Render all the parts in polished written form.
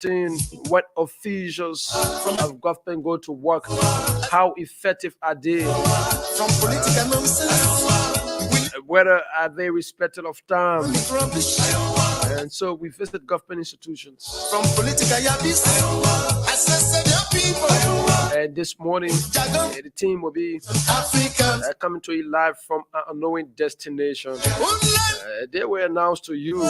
when officials of government go to work, how effective are they? From political nonsense, Whether are they respected of time? rubbish. And so we visit government institutions. From political yabis, assess their people. And this morning, the team will be Africans, coming to you live from an unknown destination. They will announce to you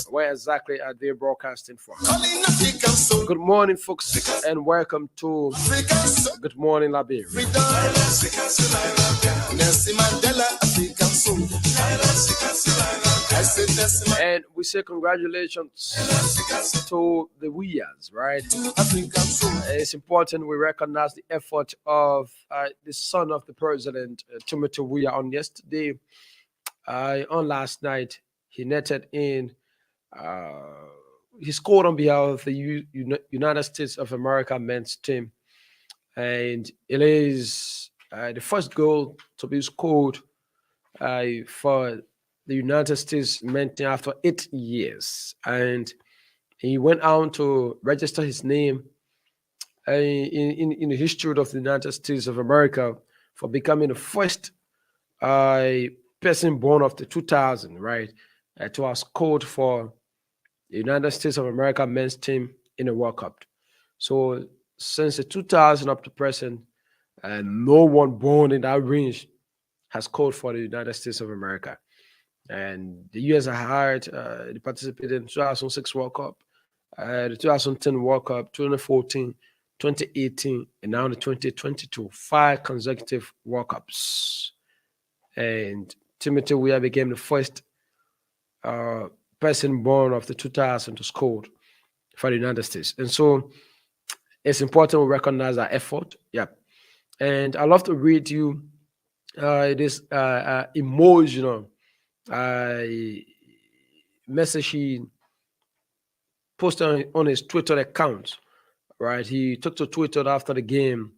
where exactly are they broadcasting from. calling Africans so Good morning, folks, and welcome to Africans, Good Morning Liberia. freedom. Nelson Mandela, African soul. I said Nelson Mandela, And we say congratulations to the Weas, right? African soul. It's important we recognize the effort of the son of the president, Timothy Weah, on yesterday. On last night, he netted in, he scored on behalf of the United States of America men's team. And it is the first goal to be scored for the United States men's team after 8 years. And he went out to register his name in the history of the United States of America for becoming the first person born of the 2000, right, to have scored for the United States of America men's team in the World Cup. So since the 2000 up to present, no one born in that range has scored for the United States of America. And the US are hired, they participated in 2006 World Cup, the 2010 World Cup, 2014, 2018, and now the 2022, 5 consecutive World Cups. And Timothy Weah became the first person born of the 2000 to score for the United States. And so it's important we recognize that effort. Yeah. And I love to read you this emotional message he posted on his Twitter account, right? He took to Twitter after the game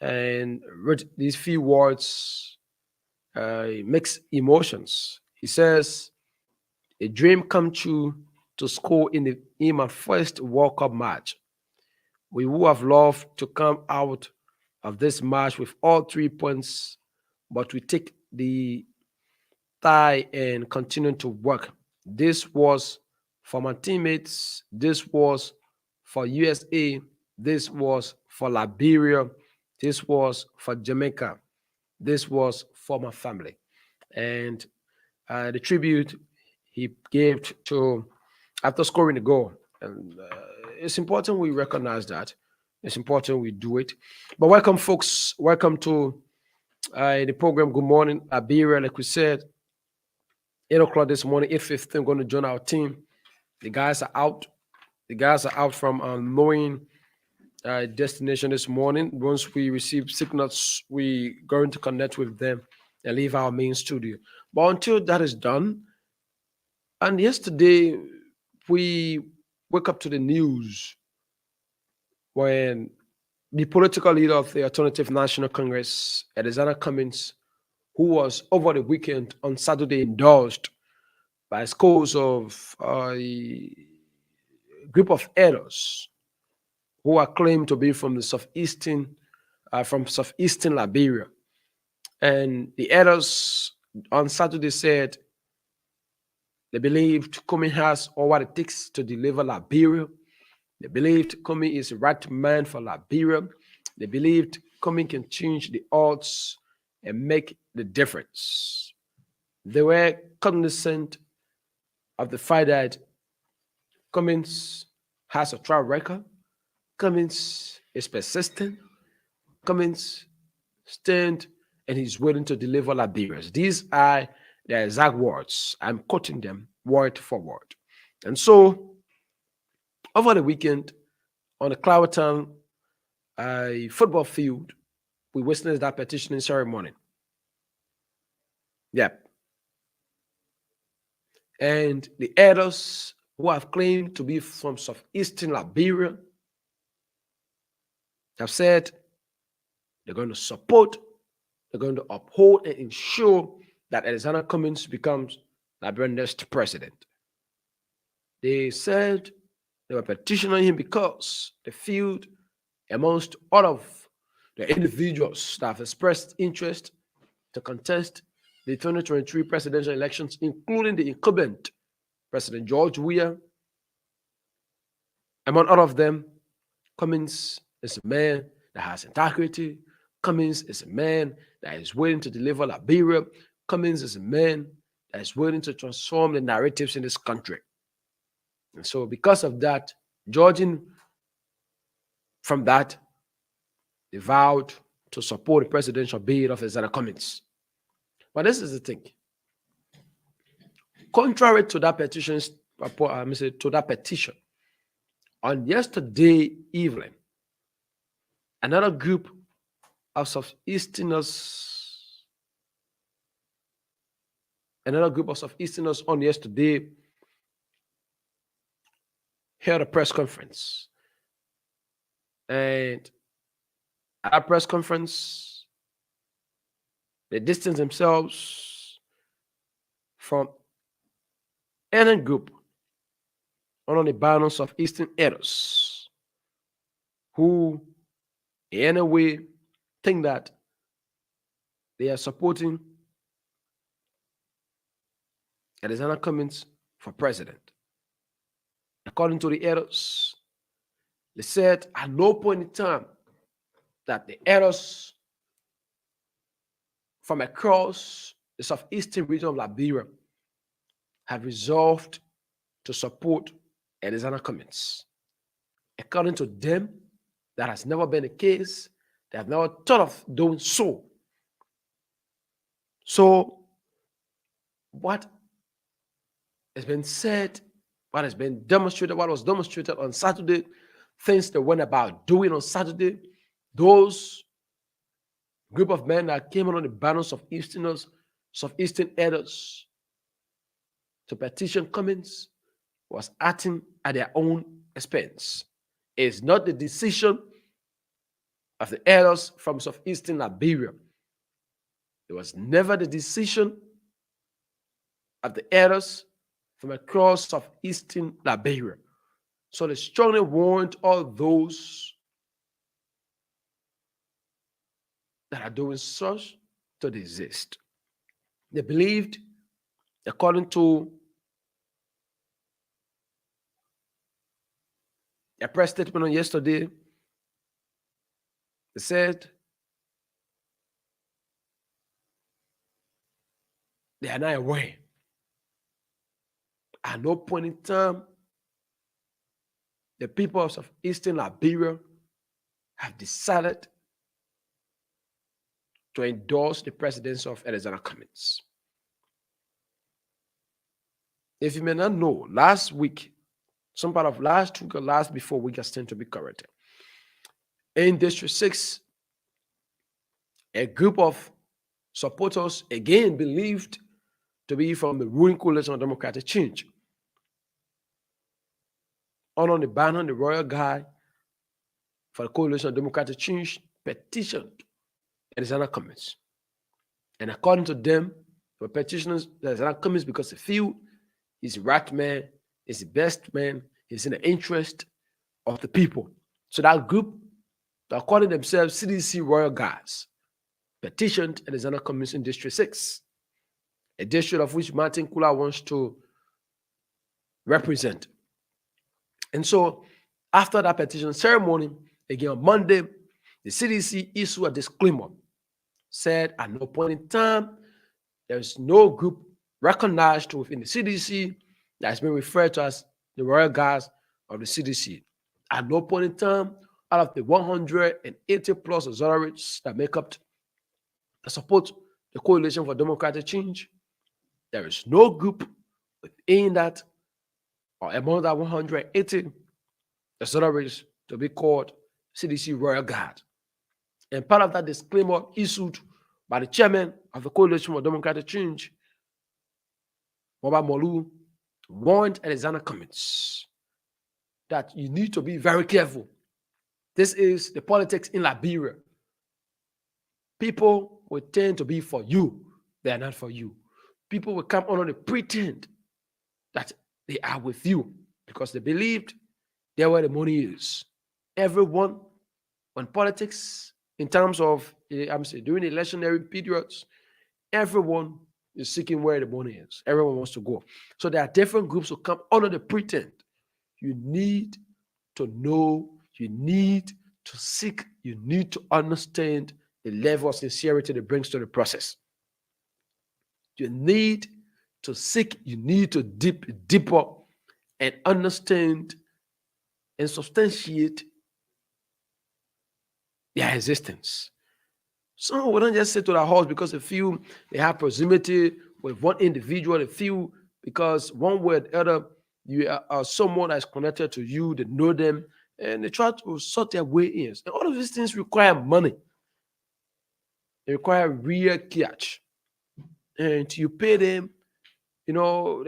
and wrote these few words, mixed emotions. He says, a dream come true to score in my first World Cup match. We would have loved to come out of this match with all 3 points, but we take the tie and continue to work. This was for my teammates. This was for USA. This was for Liberia. This was for Jamaica. This was for my family. And the tribute he gave to after scoring the goal. And it's important we recognize that. It's important we do it. But welcome, folks. Welcome to the program. Good morning, Liberia. Like we said, 8 o'clock this morning, 8:15, going to join our team. The guys are out. The guys are out from unknown destination this morning. Once we receive signals, we going to connect with them and leave our main studio. But until that is done, and yesterday we woke up to the news when the political leader of the Alternative National Congress, Alexander Cummings, who was over the weekend on Saturday indulged by scores of a group of elders who are claimed to be from the southeastern Liberia. And the elders on Saturday said they believed Kumi has all what it takes to deliver Liberia. They believed Kumi is the right man for Liberia. They believed Kumi can change the odds and make the difference. They were cognizant of the fact that Cummins has a track record. Cummins is persistent. Cummins stand and he's willing to deliver Liberia. These are the exact words. I'm quoting them word for word. And so, over the weekend, on the Clowertown football field, we witnessed that petitioning ceremony. Yep. And the elders who have claimed to be from southeastern Liberia have said they're going to support, they're going to uphold and ensure that Alexander Cummings becomes Liberia's next president. They said They were petitioning him because they feel, amongst all of the individuals that have expressed interest to contest the 2023 presidential elections, including the incumbent President George Weah, among all of them, Cummings is a man that has integrity. Cummings is a man that is willing to deliver Liberia. Cummings is a man that is willing to transform the narratives in this country. And so, because of that, judging from that, they vowed to support the presidential bid of Alexander Cummings. But this is the thing. Contrary to that petition, on yesterday evening, another group of Southeasterners on yesterday held a press conference. And at that press conference, they distanced themselves from any group on the balance of Eastern elders who in any way think that they are supporting Alexander Cummings for president. According to the elders, they said at no point in time that the elders from across the southeastern region of Liberia have resolved to support Alexander Cummings. According to them, that has never been the case. They have never thought of doing so. So, what has been said, what has been demonstrated, what was demonstrated on Saturday, things they went about doing on Saturday, those group of men that came on the banners of Easterners, Southeastern elders to petition Cummings was acting at their own expense. It's not the decision of the elders from Southeastern Liberia. It was never the decision of the elders from across Southeastern Liberia. So they strongly warned all those that are doing such to desist. They believed, according to a press statement on yesterday, they said they are not aware. At no point in time, the people of Southeastern Liberia have decided to endorse the presidency of Alexander Cummings. If you may not know, last week, some part of last week or last before week, I stand to be corrected. In District 6, a group of supporters again believed to be from the ruling coalition of democratic change on the banner, the royal guard for the coalition of democratic change petitioned Alexander Cummings. And according to them, the petitioners, Alexander Cummings, because they feel he's the right man, he's the best man, he's in the interest of the people. So that group, they're calling themselves CDC Royal Guards, petitioned Alexander Cummings in District 6, a district of which Martin Kula wants to represent. And so, after that petition ceremony, again on Monday, the CDC issued a disclaimer, said at no point in time, there is no group recognized within the CDC that has been referred to as the Royal Guards of the CDC. At no point in time, out of the 180 plus auxiliaries that make up that support the Coalition for Democratic Change, there is no group within that or among that 180 auxiliaries to be called CDC Royal Guard. And part of that disclaimer issued by the chairman of the Coalition for Democratic Change, Moba Molu, warned Alexander Cummings that you need to be very careful. This is the politics in Liberia. People will tend to be for you. They are not for you. People will come on the pretend that they are with you because they believed There where the money is. Everyone, when politics, in terms of, I'm saying, during electionary periods, everyone is seeking where the money is. Everyone wants to go. So there are different groups who come under the pretense. You need to know, you need to seek, you need to understand the level of sincerity that brings to the process. You need to seek, you need to dip deeper and understand and substantiate their existence. Some will not just sit to their house because they feel they have proximity with one individual. They feel because one way or the other, you are someone that's connected to you, they know them, and they try to sort their way in. And all of these things require money. They require real cash. And you pay them, they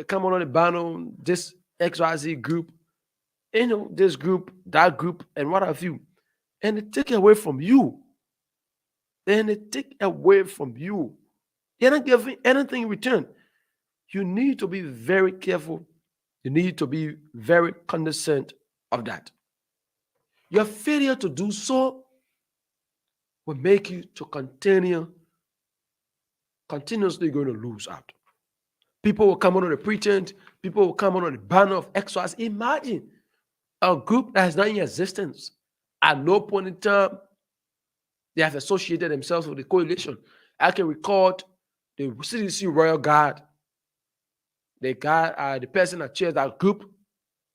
come on the banner, this XYZ group, this group, that group, and what have you. And they take it away from you. Then they take away from you. They're not giving anything in return. You need to be very careful. You need to be very cognizant of that. Your failure to do so will make you to continuously going to lose out. People will come under the pretense, people will come under the banner of XYZ. Imagine a group that is not in existence. At no point in time, they have associated themselves with the coalition. I can record the CDC Royal Guard, the guy, the person that chairs that group.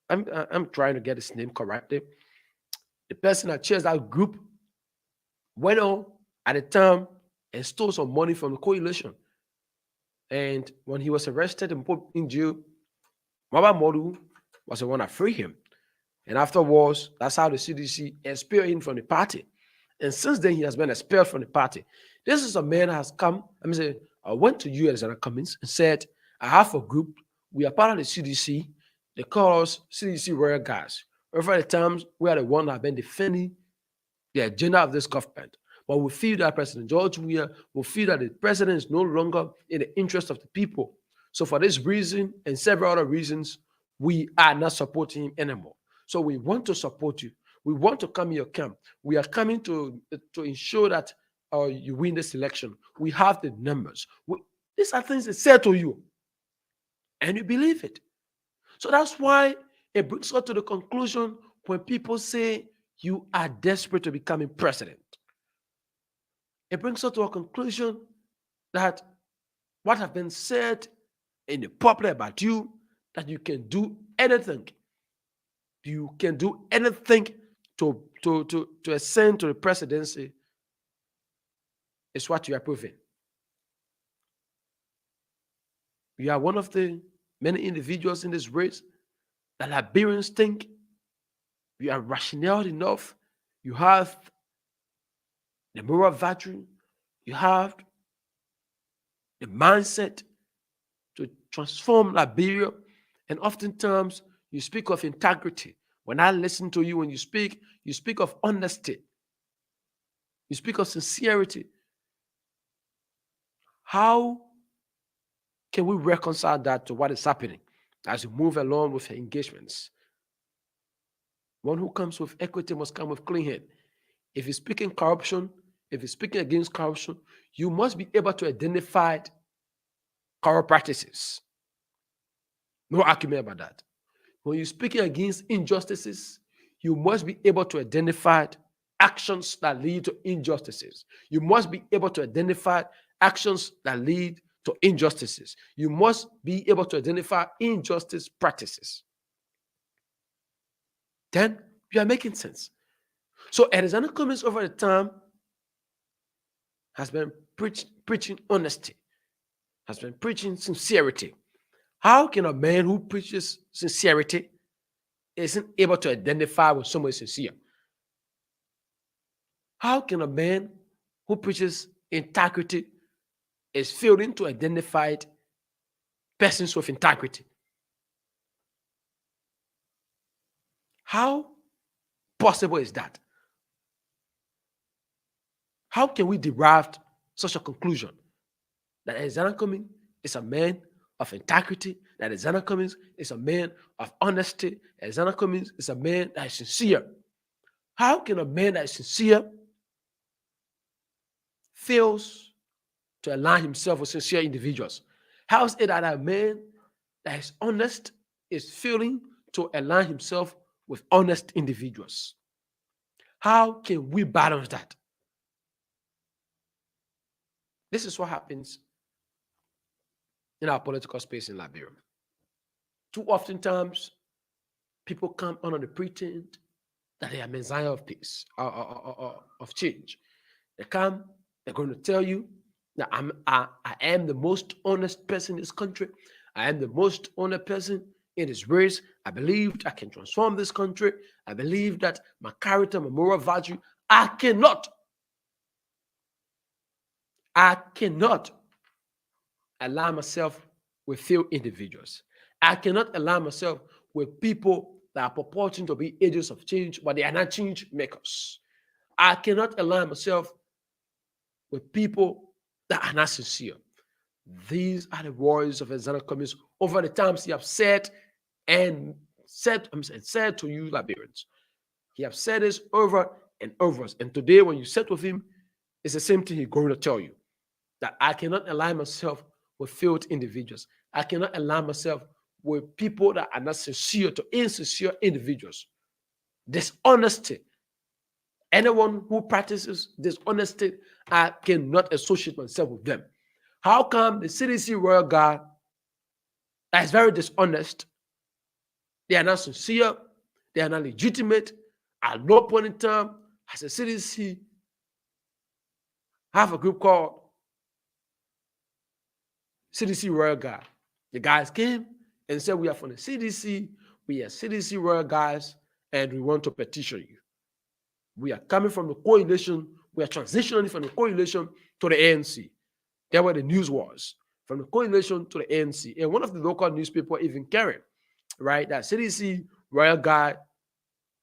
I'm trying to get his name correctly. The person that chairs that group went on at the time and stole some money from the coalition. And when he was arrested and put in jail, Maba Modu was the one that freed him. And afterwards, that's how the CDC expelled him from the party. And since then, he has been expelled from the party. This is a man that has come, I went to U.S. and Cummings and said, I have a group. We are part of the CDC. They call us CDC Royal Guards. Over the times, we are the one that have been defending the agenda of this government. But we feel that President George Weah will feel that the president is no longer in the interest of the people. So for this reason and several other reasons, we are not supporting him anymore. So we want to support you. We want to come in your camp. We are coming to ensure that you win this election. We have the numbers. These are things they say to you, and you believe it. So that's why it brings us to the conclusion when people say you are desperate to becoming president. It brings us to a conclusion that what has been said in the public about you, that you can do anything. You can do anything to ascend to the presidency is what you are proving. You are one of the many individuals in this race that Liberians think you are rational enough. You have the moral virtue. You have the mindset to transform Liberia. And oftentimes, you speak of integrity. When I listen to you, when you speak of honesty. You speak of sincerity. How can we reconcile that to what is happening as we move along with engagements? One who comes with equity must come with clean hand. If you're speaking corruption, if you're speaking against corruption, you must be able to identify corrupt practices. No argument about that. When you're speaking against injustices, you must be able to identify actions that lead to injustices. You must be able to identify actions that lead to injustices. You must be able to identify injustice practices. Then you are making sense. So Alexander Cummings over the time has been preaching honesty, has been preaching sincerity. How can a man who preaches sincerity isn't able to identify when someone is sincere? How can a man who preaches integrity is failing to identify persons with integrity? How possible is that? How can we derive such a conclusion that Alexander Cummings is a man of integrity, that Alexander Cummings is a man of honesty. Alexander Cummings is a man that is sincere. How can a man that is sincere fails to align himself with sincere individuals? How is it that a man that is honest is failing to align himself with honest individuals? How can we balance that? This is what happens in our political space in Liberia. Too often times, people come under the pretense that they are messiah of peace, of change. They come, they're going to tell you that I am the most honest person in this country. I am the most honest person in this race. I believe I can transform this country. I believe that my character, my moral virtue, I cannot align myself with few individuals. I cannot align myself with people that are purporting to be agents of change, but they are not change makers. I cannot align myself with people that are not sincere. These are the words of Alexander Cummings over the times he have said and said to you, Liberians. He have said this over and over. And today, when you sit with him, it's the same thing he's going to tell you. That I cannot align myself with failed individuals. I cannot align myself with people that are not sincere to insincere individuals. Dishonesty. Anyone who practices dishonesty, I cannot associate myself with them. How come the CDC royal guard that is very dishonest, they are not sincere, they are not legitimate, at no point in time has the CDC have a group called CDC Royal Guard? The guys came and said, we are from the CDC, we are CDC Royal Guys, and we want to petition you. We are coming from the coalition, we are transitioning from the coalition to the ANC. That's where the news was, from the coalition to the ANC. And one of the local newspapers even carried, right, that CDC Royal Guard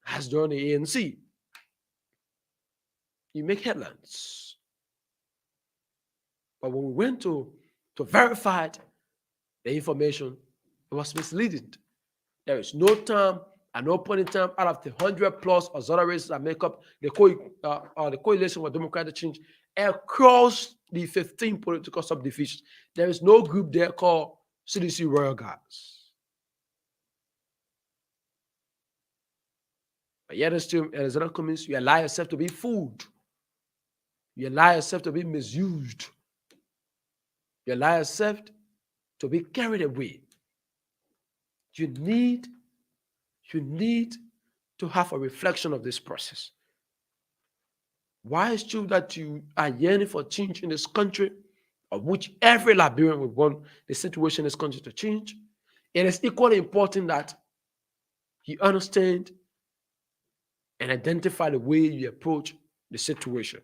has joined the ANC. You make headlines. But when we went to verify the information, it was misleading. There is no time, at no point in time, out of the 100 plus auxiliaries that make up the coalition for democratic change across the 15 political subdivisions, there is no group there called CDC Royal Guards. But yet, still, Alexander Cummings, you allow yourself to be fooled. You allow yourself to be misused. You allow yourself to be carried away. You need to have a reflection of this process. Why is it true that you are yearning for change in this country, of which every Liberian would want the situation in this country to change? It is equally important that you understand and identify the way you approach the situation.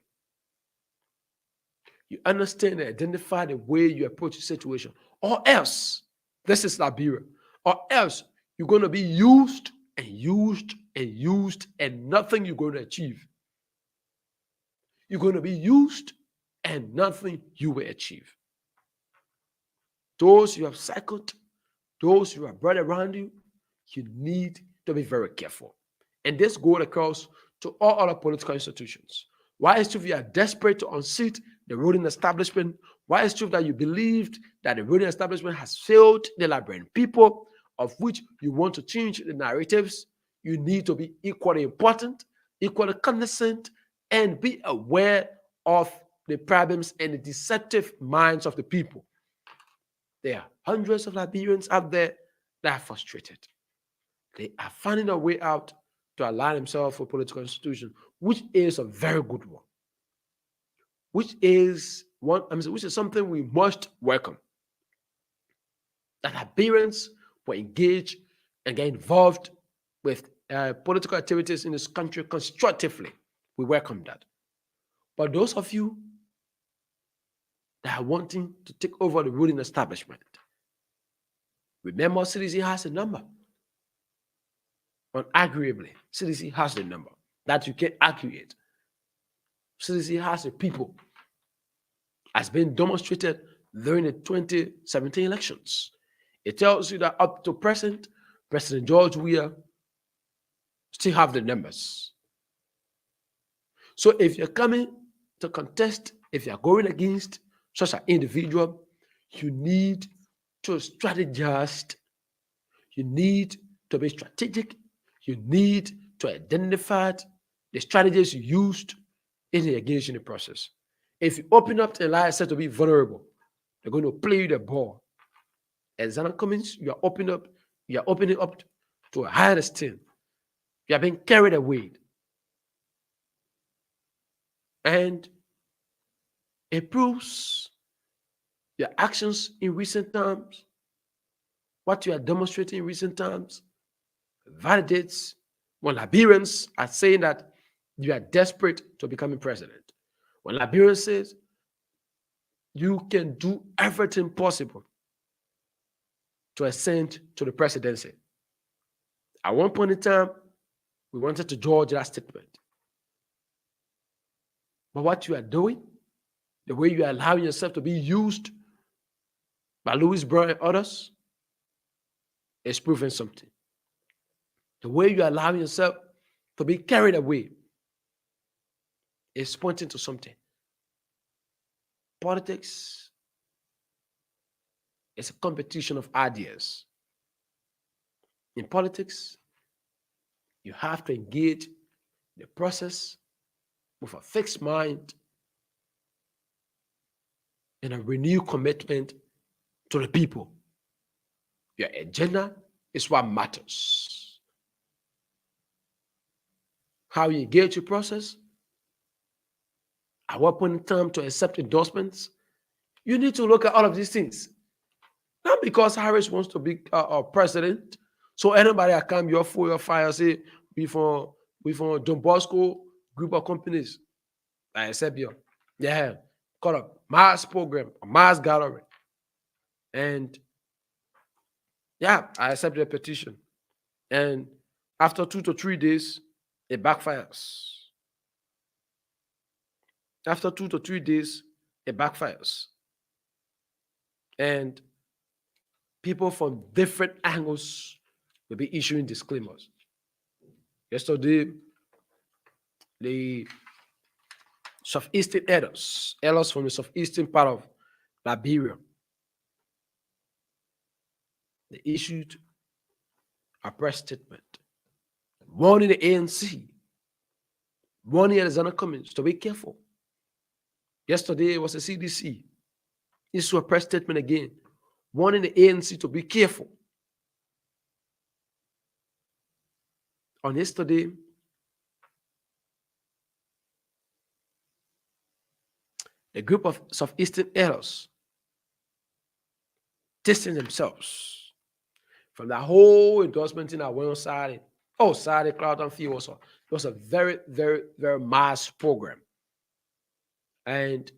You understand and identify the way you approach the situation. Or else, this is Liberia, or else you're going to be used and used and used and nothing you're going to achieve. You're going to be used and nothing you will achieve. Those you have cycled, those you have brought around you, you need to be very careful. And this goes across to all other political institutions. Why is it true you are desperate to unseat the ruling establishment? Why is it true that you believed that the ruling establishment has failed the Liberian people, of which you want to change the narratives? You need to be equally important, equally cognizant, and be aware of the problems and the deceptive minds of the people. There are hundreds of Liberians out there that are frustrated. They are finding a way out to align themselves with political institutions, which is a very good one. Which is something we must welcome. That Liberians will engage and get involved with political activities in this country constructively. We welcome that. But those of you that are wanting to take over the ruling establishment, remember CDC has a number. Unarguably, CDC has the number that you can argue it. CDC has the people, as been demonstrated during the 2017 elections. It tells you that up to present, President George Weah still have the numbers. So if you're coming to contest, if you're going against such an individual, you need to strategize. You need to be strategic. You need to identify the strategies you used in the engagement process. If you open up to allow yourself to be vulnerable, they're going to play you the ball. As Zana Cummins, you are opening up to a higher extent. You are being carried away. And it proves your actions in recent times, what you are demonstrating in recent times, validates when Liberians are saying that you are desperate to becoming president. When Liberians says you can do everything possible to ascend to the presidency. At one point in time, we wanted to dodge that statement. But what you are doing, the way you are allowing yourself to be used by Louis Brown and others, is proving something. The way you are allowing yourself to be carried away is pointing to something. Politics is a competition of ideas. In politics, you have to engage the process with a fixed mind and a renewed commitment to the people. Your agenda is what matters. How you engage your process, at what point in time to accept endorsements, you need to look at all of these things. Not because Harris wants to be president, so anybody that come your full your fire say we from Don Bosco group of companies. I accept you. Yeah, call up mass program, mass gathering, and yeah, I accept the petition. And after 2 to 3 days, it backfires. After 2 to 3 days, it backfires. And people from different angles will be issuing disclaimers. Yesterday, the southeastern elders from the southeastern part of Liberia, they issued a press statement warning the ANC, warning Alexander Cummins to be careful. Yesterday, it was the CDC. Issued a press statement again, warning the ANC to be careful. On yesterday, a group of southeastern elders distancing themselves from the whole endorsement thing that went on Saturday. Oh, Saturday, Cloud and Field also. It was a very, very, very mass program. And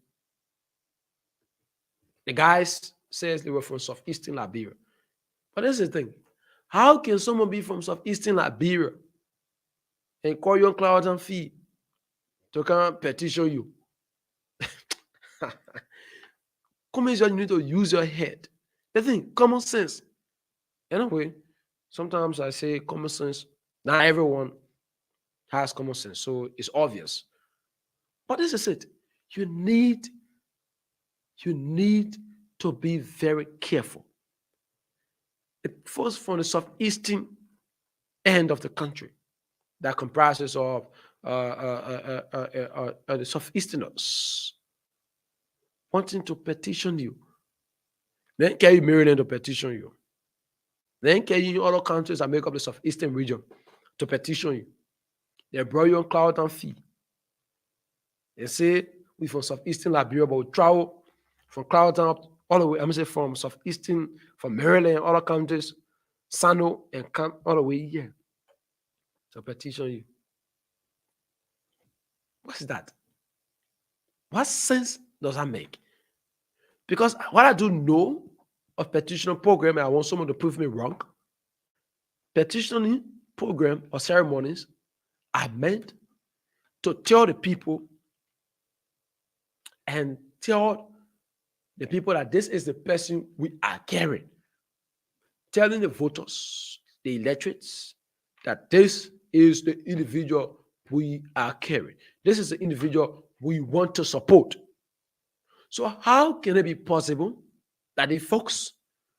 the guys says they were from southeastern Liberia. But this is the thing. How can someone be from southeastern Liberia and call you on Cloud and Field to come petition you? Common sense, you need to use your head. The thing, common sense. Anyway, sometimes I say common sense. Not everyone has common sense, so it's obvious. But this is it. You need to be very careful. It falls from the southeastern end of the country that comprises of the southeasterners wanting to petition you. Then can you Maryland to petition you? Then can you other countries that make up the southeastern region to petition you? They brought you on Cloud and Fee. They say we from southeastern Liberia, but we travel from Cloud up all the way. I'm saying from southeastern, from Maryland, other countries, Sano and come all the way here to petition you. What's that? What sense does that make? Because what I do know of petitioning program, and I want someone to prove me wrong. Petitioning program or ceremonies are meant to tell the people and tell the people that this is the person we are carrying. telling the voters, the electorates, that this is the individual we are carrying. This is the individual we want to support. So how can it be possible that the folks,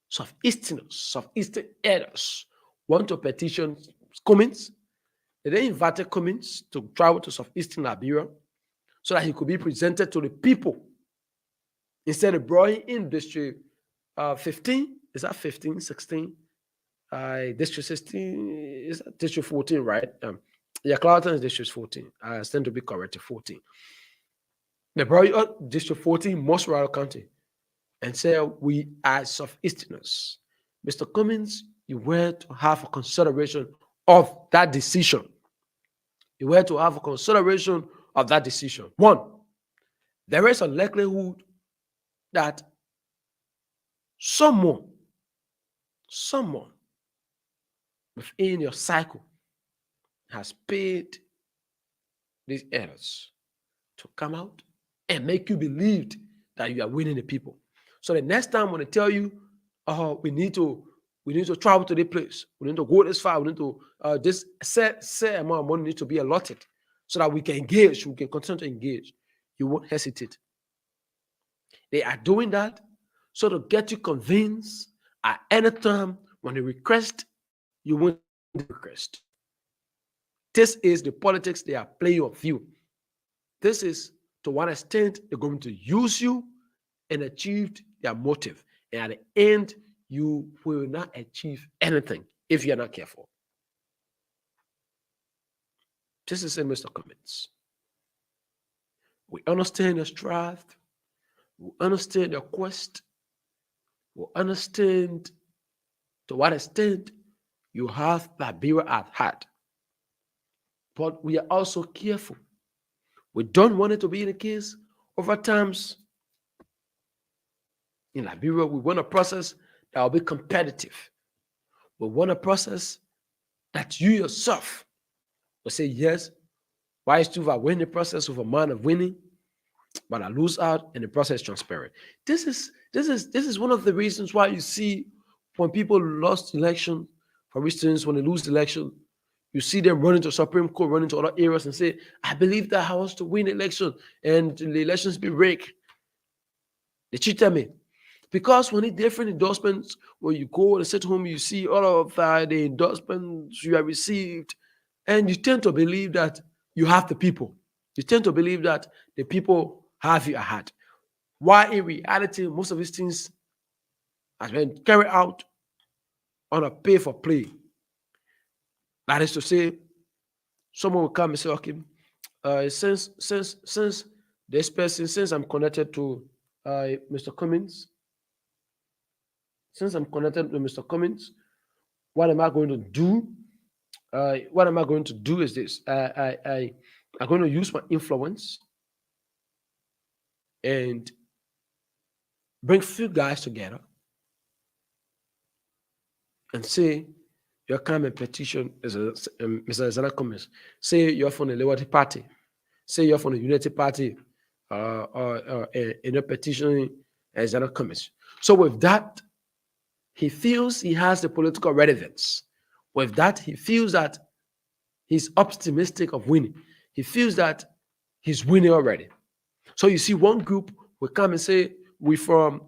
Southeastern elders, want to petition Cummins? They invited Cummins to travel to Southeastern Liberia so that he could be presented to the people. Instead of bringing in District 15, is that 15, 16? District 16, is that District 14, right? Yeah, Clarendon is District 14. I stand to be corrected, 14. They brought up District 14, most rural county, and said, we are Southeasterners. Mr. Cummins, you were to have a consideration of that decision. You were to have a consideration of that decision. One, there is a likelihood that someone within your cycle has paid these errors to come out and make you believe that you are winning the people. So the next time when they tell you, oh, we need to travel to this place, we need to go this far, we need to this set amount of money needs to be allotted so that we can engage, we can continue to engage. You won't hesitate. They are doing that so to get you convinced at any time when they request, you won't request. This is the politics they are playing of you. This is to what extent they're going to use you and achieve their motive. And at the end, you will not achieve anything if you're not careful. This is in Mr. Cummins. We understand your strive. We understand your quest. We understand to what extent you have Liberia at heart. But we are also careful. We don't want it to be the case over times. In Liberia, we want a process that will be competitive. We want a process that you yourself will say, yes, why is I win the process with a mind of winning, but I lose out and the process is transparent. This is one of the reasons why you see when people lost election, for instance, when they lose the election, you see them running to Supreme Court, running to other areas and say, I believe that I was to win the election and the elections be rigged. They cheated me. Because when it's different endorsements, when you go and sit home, you see all of the endorsements you have received, and you tend to believe that you have the people. You tend to believe that the people have you at heart. Why in reality, most of these things has been carried out on a pay for play. That is to say, someone will come and say, okay, since this person, since I'm connected to Mr. Cummins, what am I going to do? What am I going to do is this. I'm going to use my influence and bring few guys together and say, your common petition is Mr. Zana Cummins. Say you're from the Liberty Party. Say you're from the Unity Party, in a petition as Zana Cummins. So with that, he feels he has the political relevance. With that, he feels that he's optimistic of winning. He feels that he's winning already. So you see, one group will come and say, we from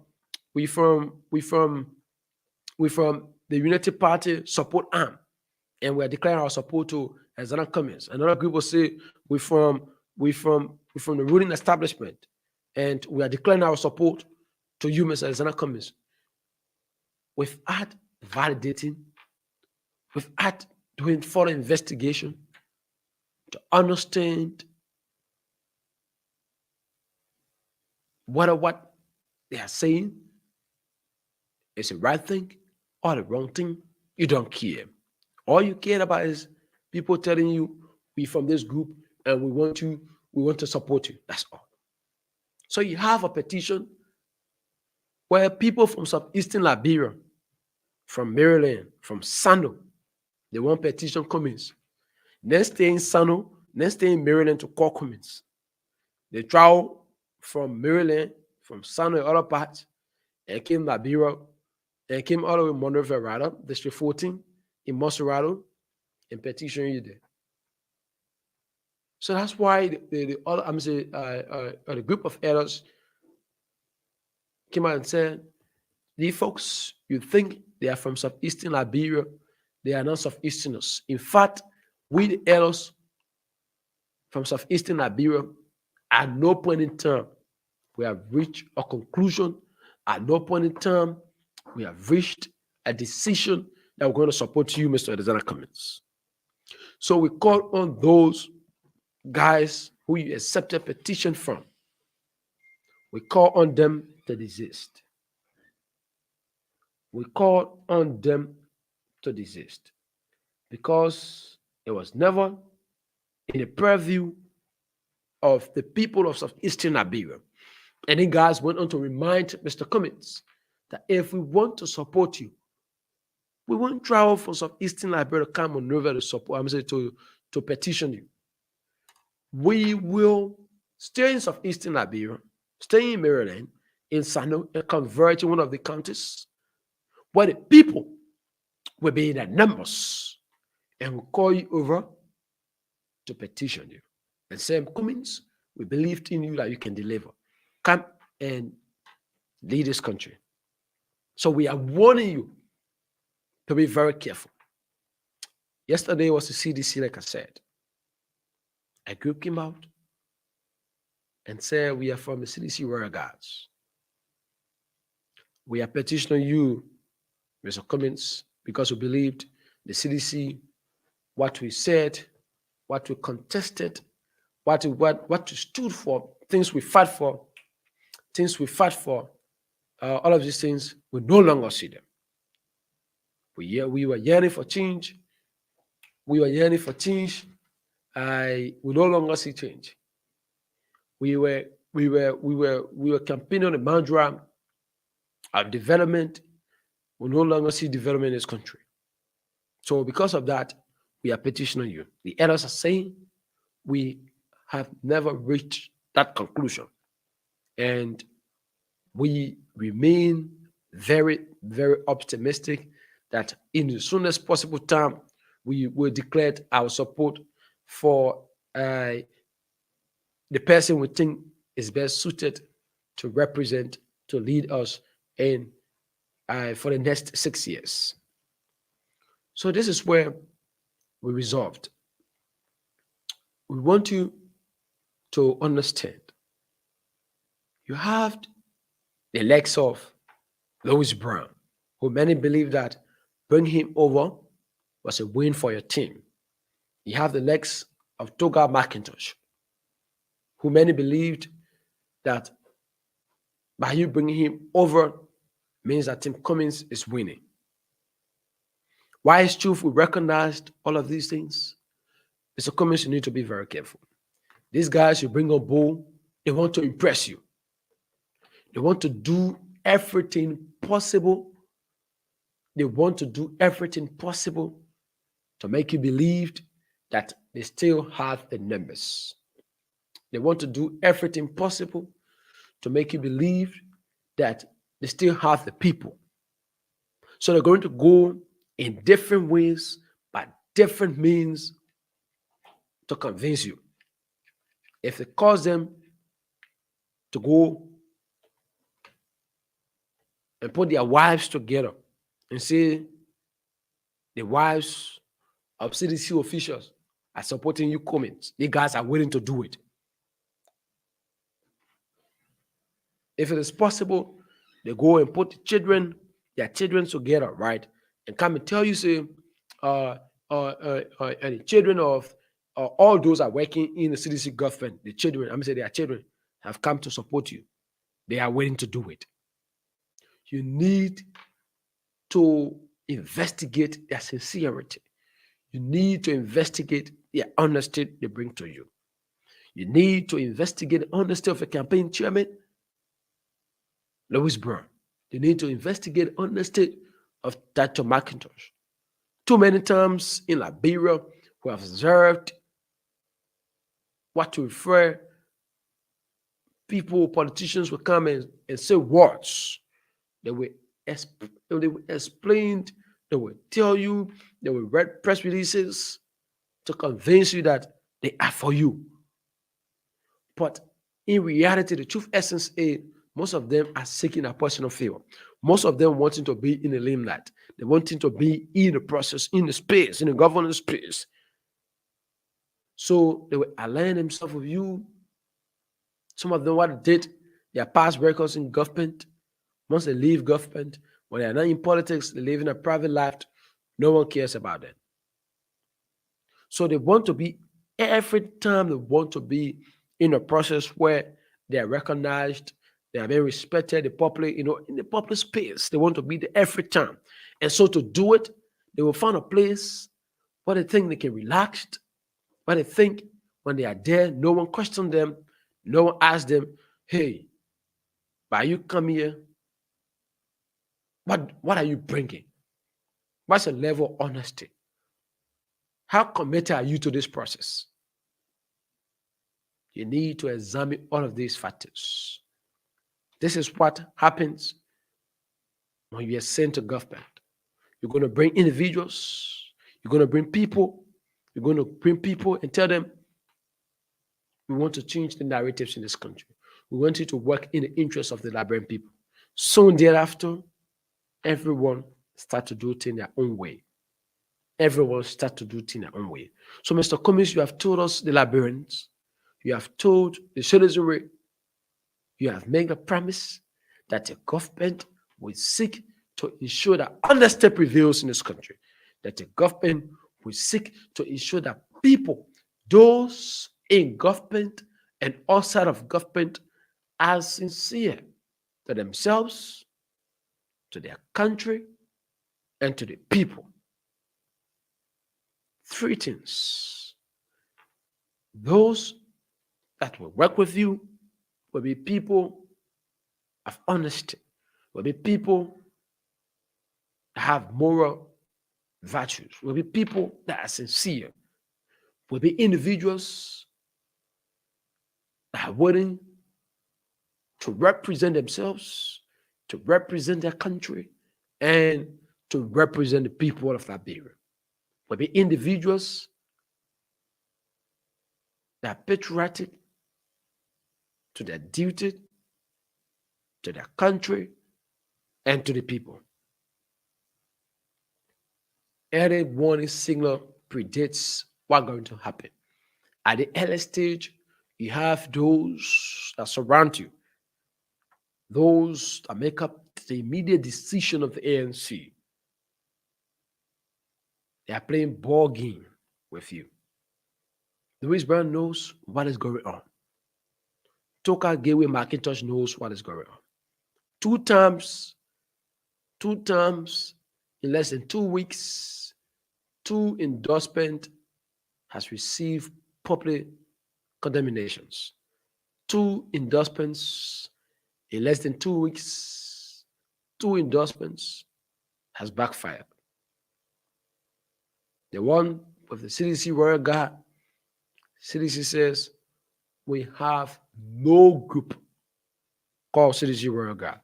the Unity Party support arm, and we're declaring our support to Zana Cummins. Another group will say, we from the ruling establishment, and we are declaring our support to you, Mr. Zana Cummins. Without validating, without doing further investigation to understand whether what they are saying is the right thing or the wrong thing, you don't care. All you care about is people telling you, we from this group and we want to support you. That's all. So you have a petition where people from Southeastern Liberia, from Maryland, from Sano, they want petition Cummins. Next day in Sano, next day in Maryland to call Cummins. They travel from Maryland, from Sano and other parts, and came to Liberia and came all the way to Monrovia, District 14, in Monserrato, and petition you there. So that's why the other, the group of elders came out and said, these folks, you think they are from southeastern Liberia, they are not southeasterners. In fact, we the elders from southeastern Liberia, at no point in time we have reached a conclusion. At no point in time we have reached a decision that we're going to support you, Mr. Alexander Cummins. So we call on those guys who you accepted petition from. We call on them to desist. We call on them to desist because it was never in the purview of the people of Southeastern Liberia. And then guys went on to remind Mr. Cummins that if we want to support you, we won't travel from Southeastern Liberia to come on over to support, to petition you. We will stay in Southeastern Liberia, stay in Maryland, in Sano, and convert to one of the counties where the people will be in their numbers and will call you over to petition you and say, Cummins, we believed in you that you can deliver. Come and lead this country. So we are warning you to be very careful. Yesterday was the CDC, like I said. A group came out and said, we are from the CDC Royal Guards. We are petitioning you, Mr. Cummins, because we believed the CDC, what we said, what we contested, what we stood for, things we fought for, all of these things, we no longer see them. We were yearning for change. We no longer see change. We were campaigning on the boundary of development. We no longer see development in this country. So because of that, we are petitioning you. The elders are saying we have never reached that conclusion. And we remain very, very optimistic that in the soonest possible time, we will declare our support for the person we think is best suited to represent, to lead us in for the next 6 years. So this is where we resolved. We want you to understand. You have the legs of Louis Brown, who many believe that bringing him over was a win for your team. You have the legs of Toga McIntosh, who many believed that by you bringing him over means that Tim Cummins is winning. Why is truth? We recognized all of these things. Mr. Cummins, you need to be very careful. These guys you bring on board, they want to impress you. They want to do everything possible. They want to do everything possible to make you believe that they still have the numbers. They want to do everything possible to make you believe that they still have the people. So they're going to go in different ways, by different means, to convince you. If it cause them to go and put their wives together and say the wives of CDC officials are supporting you, Cummins, you guys are willing to do it. If it is possible, they go and put their children together, right? And come and tell you, say, the children of all those are working in the CDC government, the children, I'm saying their children have come to support you. They are willing to do it. You need to investigate their sincerity. You need to investigate the honesty they bring to you. You need to investigate the honesty of a campaign chairman, Louis Brown. You need to investigate the honesty of Dr. McIntosh. Too many times in Liberia, we have observed what to refer people, politicians will come and say words. They will They will explain, they will tell you, they will read press releases to convince you that they are for you. But in reality, the truth essence is most of them are seeking a personal favor. Most of them wanting to be in the limelight. They wanting to be in the process, in the space, in the governance space. So they will align themselves with you. Some of them what they did, their past records in government. Once they leave government, when they are not in politics, they live in a private life. No one cares about them. So they want to be every time they want to be in a process where they are recognized, they are very respected, the public, in the public space. They want to be there every time. And so to do it, they will find a place where they think they can relax, where they think when they are there, no one questions them, no one asks them, hey, why you come here? What are you bringing? What's the level of honesty? How committed are you to this process? You need to examine all of these factors. This is what happens when you are sent to government. You're going to bring individuals, you're going to bring people, and tell them, we want to change the narratives in this country. We want you to work in the interest of the Liberian people. Soon thereafter, everyone start to do things their own way. Everyone start to do things their own way. So, Mr. Cummings, you have told us, the Liberians, you have told the citizenry, you have made a promise that the government will seek to ensure that honesty prevails in this country, that the government will seek to ensure that people, those in government and outside of government, are sincere to themselves, to their country, and to the people. Three things. Those that will work with you will be people of honesty, will be people that have moral virtues, will be people that are sincere, will be individuals that are willing to represent themselves, to represent their country, and to represent the people of Liberia. Will be individuals that are patriotic to their duty, to their country, and to the people. Early warning signal predicts what's going to happen. At the early stage, you have those that surround you, those that make up the immediate decision of the ANC. They are playing ball game with you. Louis Brown knows what is going on. Toka Gateway McIntosh knows what is going on. Two times in less than 2 weeks, 2 endorsement has received public condemnations. 2 endorsements in less than 2 weeks, 2 endorsements has backfired. The one with the CDC Royal Guard, CDC says we have no group called CDC Royal Guard.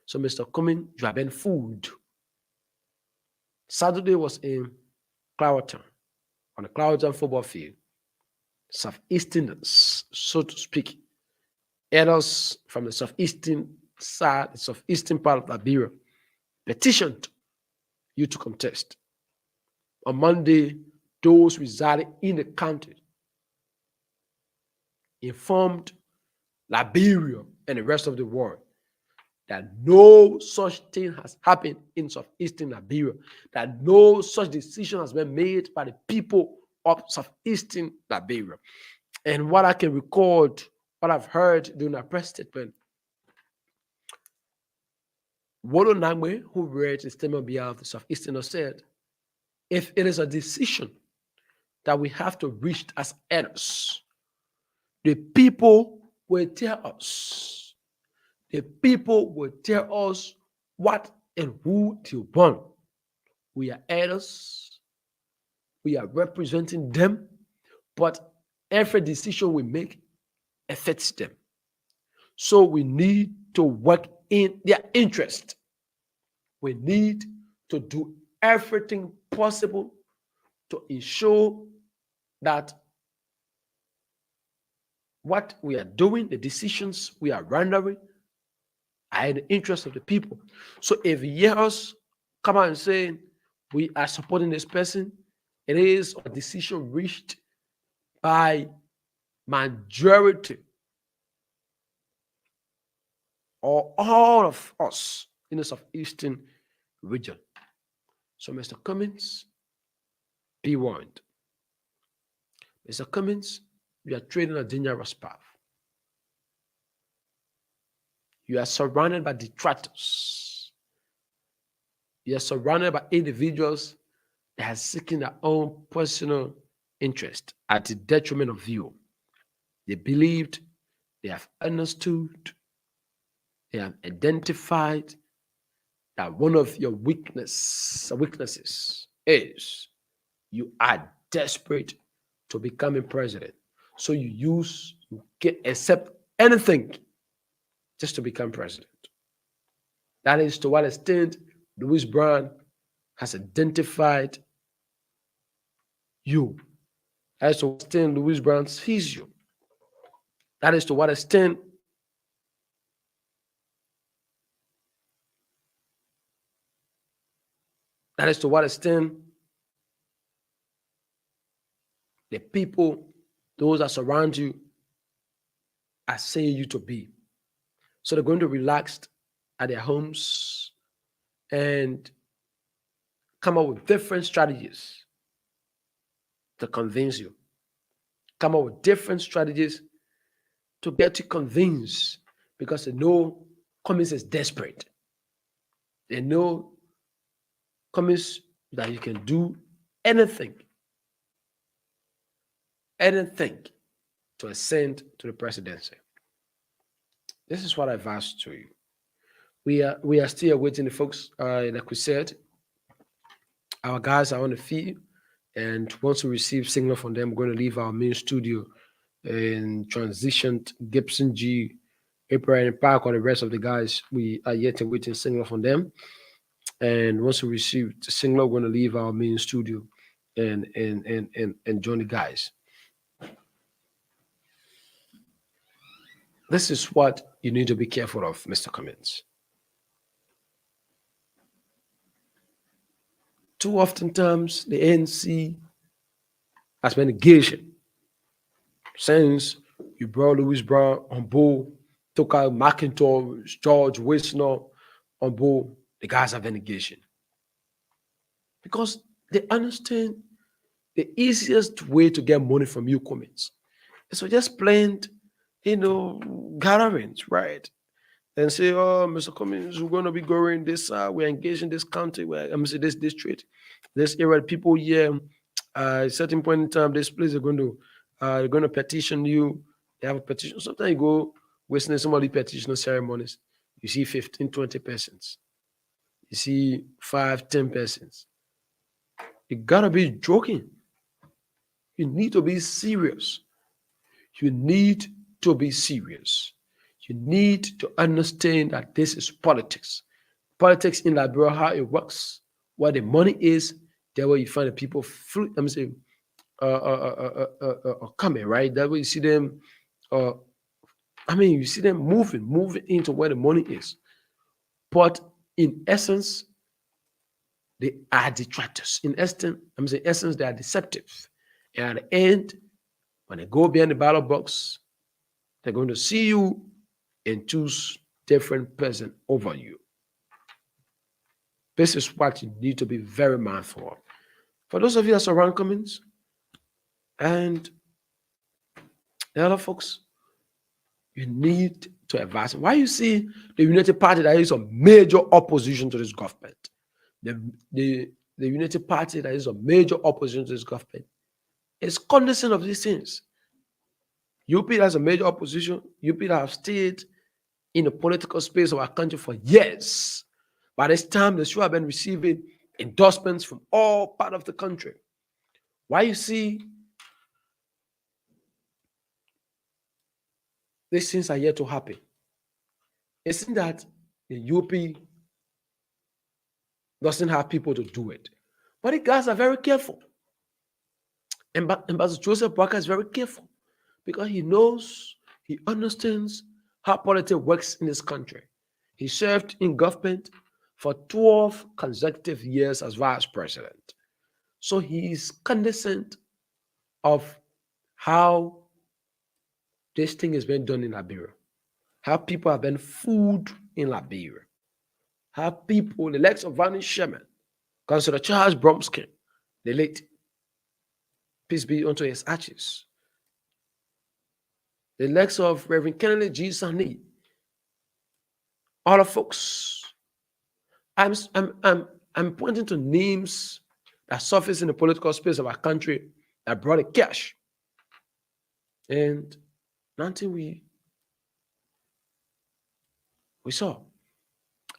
So, Mr. Cumming, you have been fooled. Saturday was in Clowerton, on the Clowerton football field. Southeasterners, so to speak, elders from the southeastern side, the southeastern part of Liberia, petitioned you to contest. On Monday, those residing in the county informed Liberia and the rest of the world that no such thing has happened in southeastern Liberia, that no such decision has been made by the people of southeastern Liberia. And what I can record, what I've heard during a press statement, Wolo Nangwe, who read the statement on behalf of the southeasterners, said, if it is a decision that we have to reach as elders, the people will tell us. The people will tell us what and who to want. We are elders. We are representing them. But every decision we make affects them. So we need to work in their interest. We need to do everything possible to ensure that what we are doing, the decisions we are rendering, are in the interest of the people. So if you hear us come out and say we are supporting this person, it is a decision reached by majority or all of us in the southeastern region. So, Mr. Cummins, be warned. Mr. Cummins, you are trading a dangerous path. You are surrounded by detractors. You are surrounded by individuals that are seeking their own personal interest at the detriment of you. They believed, they have understood, they have identified that one of your weaknesses is you are desperate to becoming president. So you can accept anything just to become president. That is to what extent Louis Brown has identified you. That is to what extent Louis Brown sees you. That is to what extent the people, those that surround you, are saying you to be. So they're going to relax at their homes and come up with different strategies to convince you. Come up with different strategies to get you convinced because they know Cummins is desperate. They know Cummins that you can do anything to ascend to the presidency. This is what I've asked to you. We are still awaiting the folks. Like we said, our guys are on the field, and once we receive signal from them, we're going to leave our main studio and transition to Gibson G, April and Park, or the rest of the guys. We are yet awaiting signal from them. And once we receive the signal, we're going to leave our main studio and join the guys. This is what you need to be careful of, Mr. Cummins. Too often times, the ANC has been engaged since you brought Louis Brown on board, took out McIntosh, George Wisner on board. The guys have been engaged because they understand the easiest way to get money from you, Cummins, is to just plant, gatherings, right? And say, oh, Mr. Cummins, we're going to be going this, we're engaged in this country, I'm say this district, this area, people here, at a certain point in time, this place they're going to petition you. They have a petition. Sometimes you go witness some of the petition ceremonies, you see 15, 20 persons. You see 5, 10 persons. You gotta be joking. You need to be serious. You need to be serious. You need to understand that this is politics. Politics in Liberia, how it works, where the money is, there where you find the people coming, right? That way you see them, you see them moving into where the money is. But in essence, they are detractors. In essence, they are deceptive. And at the end, when they go behind the ballot box, they're going to see you and choose different person over you. This is what you need to be very mindful of. For those of you that surround Cummins and the other folks, you need to advise. Why you see the United Party that is a major opposition to this government? The United Party that is a major opposition to this government is cognizant of these things. UP has a major opposition. UP that have stayed in the political space of our country for years. By this time, they should have been receiving endorsements from all part of the country. Why you see these things are yet to happen? It's in that the UP doesn't have people to do it. But the guys are very careful. Ambassador Joseph Barker is very careful because he knows, he understands how politics works in this country. He served in government for 12 consecutive years as vice president. So he is cognizant of how this thing is being done in Liberia, how people have been fooled in Liberia, how people, the likes of Vanny Sherman, Councillor Charles Bromsky, the late, peace be unto his ashes, the likes of Reverend Kennedy G. Sani, all the folks. I'm pointing to names that surface in the political space of our country that brought it cash. And nothing we saw.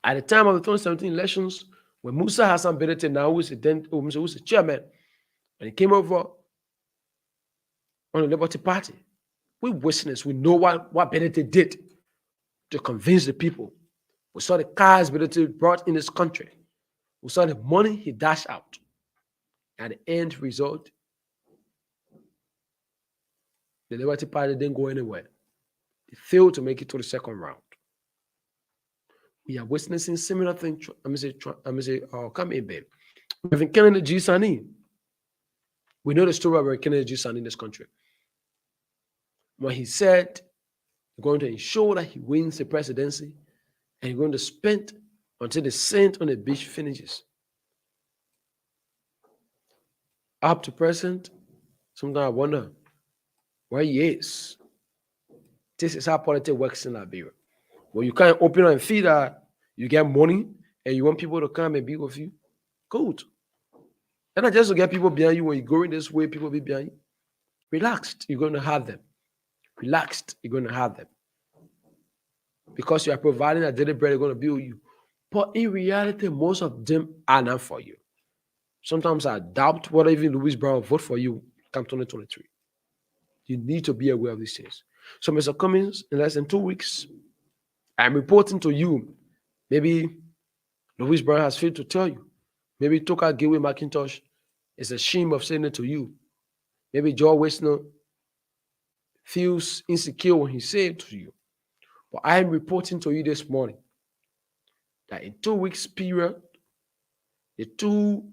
At the time of the 2017 elections, when Musa Hassan Benete, now who's the chairman, and he came over on the Liberty Party, we witnessed, we know what Benete did to convince the people. We saw the cars Benete brought in this country. We saw the money he dashed out. At the end result, the Liberty Party didn't go anywhere. They failed to make it to the second round. We are witnessing similar things. Come in, babe. Reverend Kennedy G. Sani. We know the story of Reverend Kennedy G. Sani in this country. When he said he's going to ensure that he wins the presidency and he's going to spend until the saint on the beach finishes. Up to present, sometimes I wonder where he is. This is how politics works in Liberia. Well, you can't open and feed that you get money and you want people to come and be with you. Good. And not just to get people behind you when you're going this way, people be behind you. Relaxed, you're going to have them. Relaxed, you're going to have them. Because you are providing a daily bread, they're going to build you. But in reality, most of them are not for you. Sometimes I doubt whether even Louis Brown will vote for you come 2023. You need to be aware of these things. So, Mr. Cummings, in less than 2 weeks, I'm reporting to you. Maybe Louis Brown has failed to tell you. Maybe Toka Gateway McIntosh is ashamed of saying it to you. Maybe George Wisner feels insecure when he says it to you. But I am reporting to you this morning that in 2 weeks period, the 2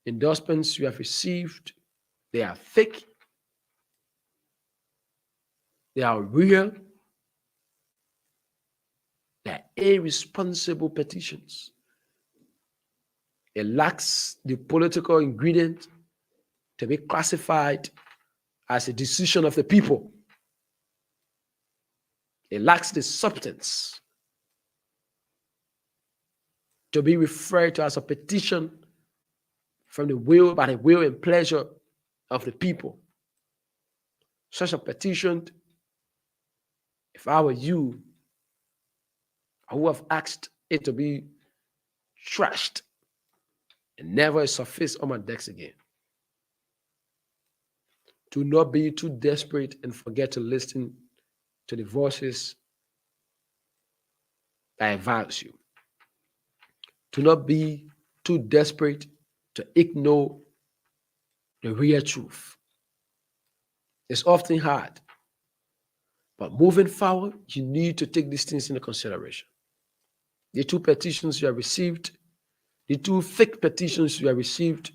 endorsements you have received, they are fake, they are real, they are irresponsible petitions. It lacks the political ingredient to be classified as a decision of the people. It lacks the substance to be referred to as a petition from the will, by the will and pleasure of the people. Such a petition, if I were you, I would have asked it to be trashed and never surface on my decks again. Do not be too desperate and forget to listen to the voices that advise you. Do not be too desperate to ignore the real truth. It's often hard, but moving forward, you need to take these things into consideration. The 2 petitions you have received, the 2 fake petitions you have received,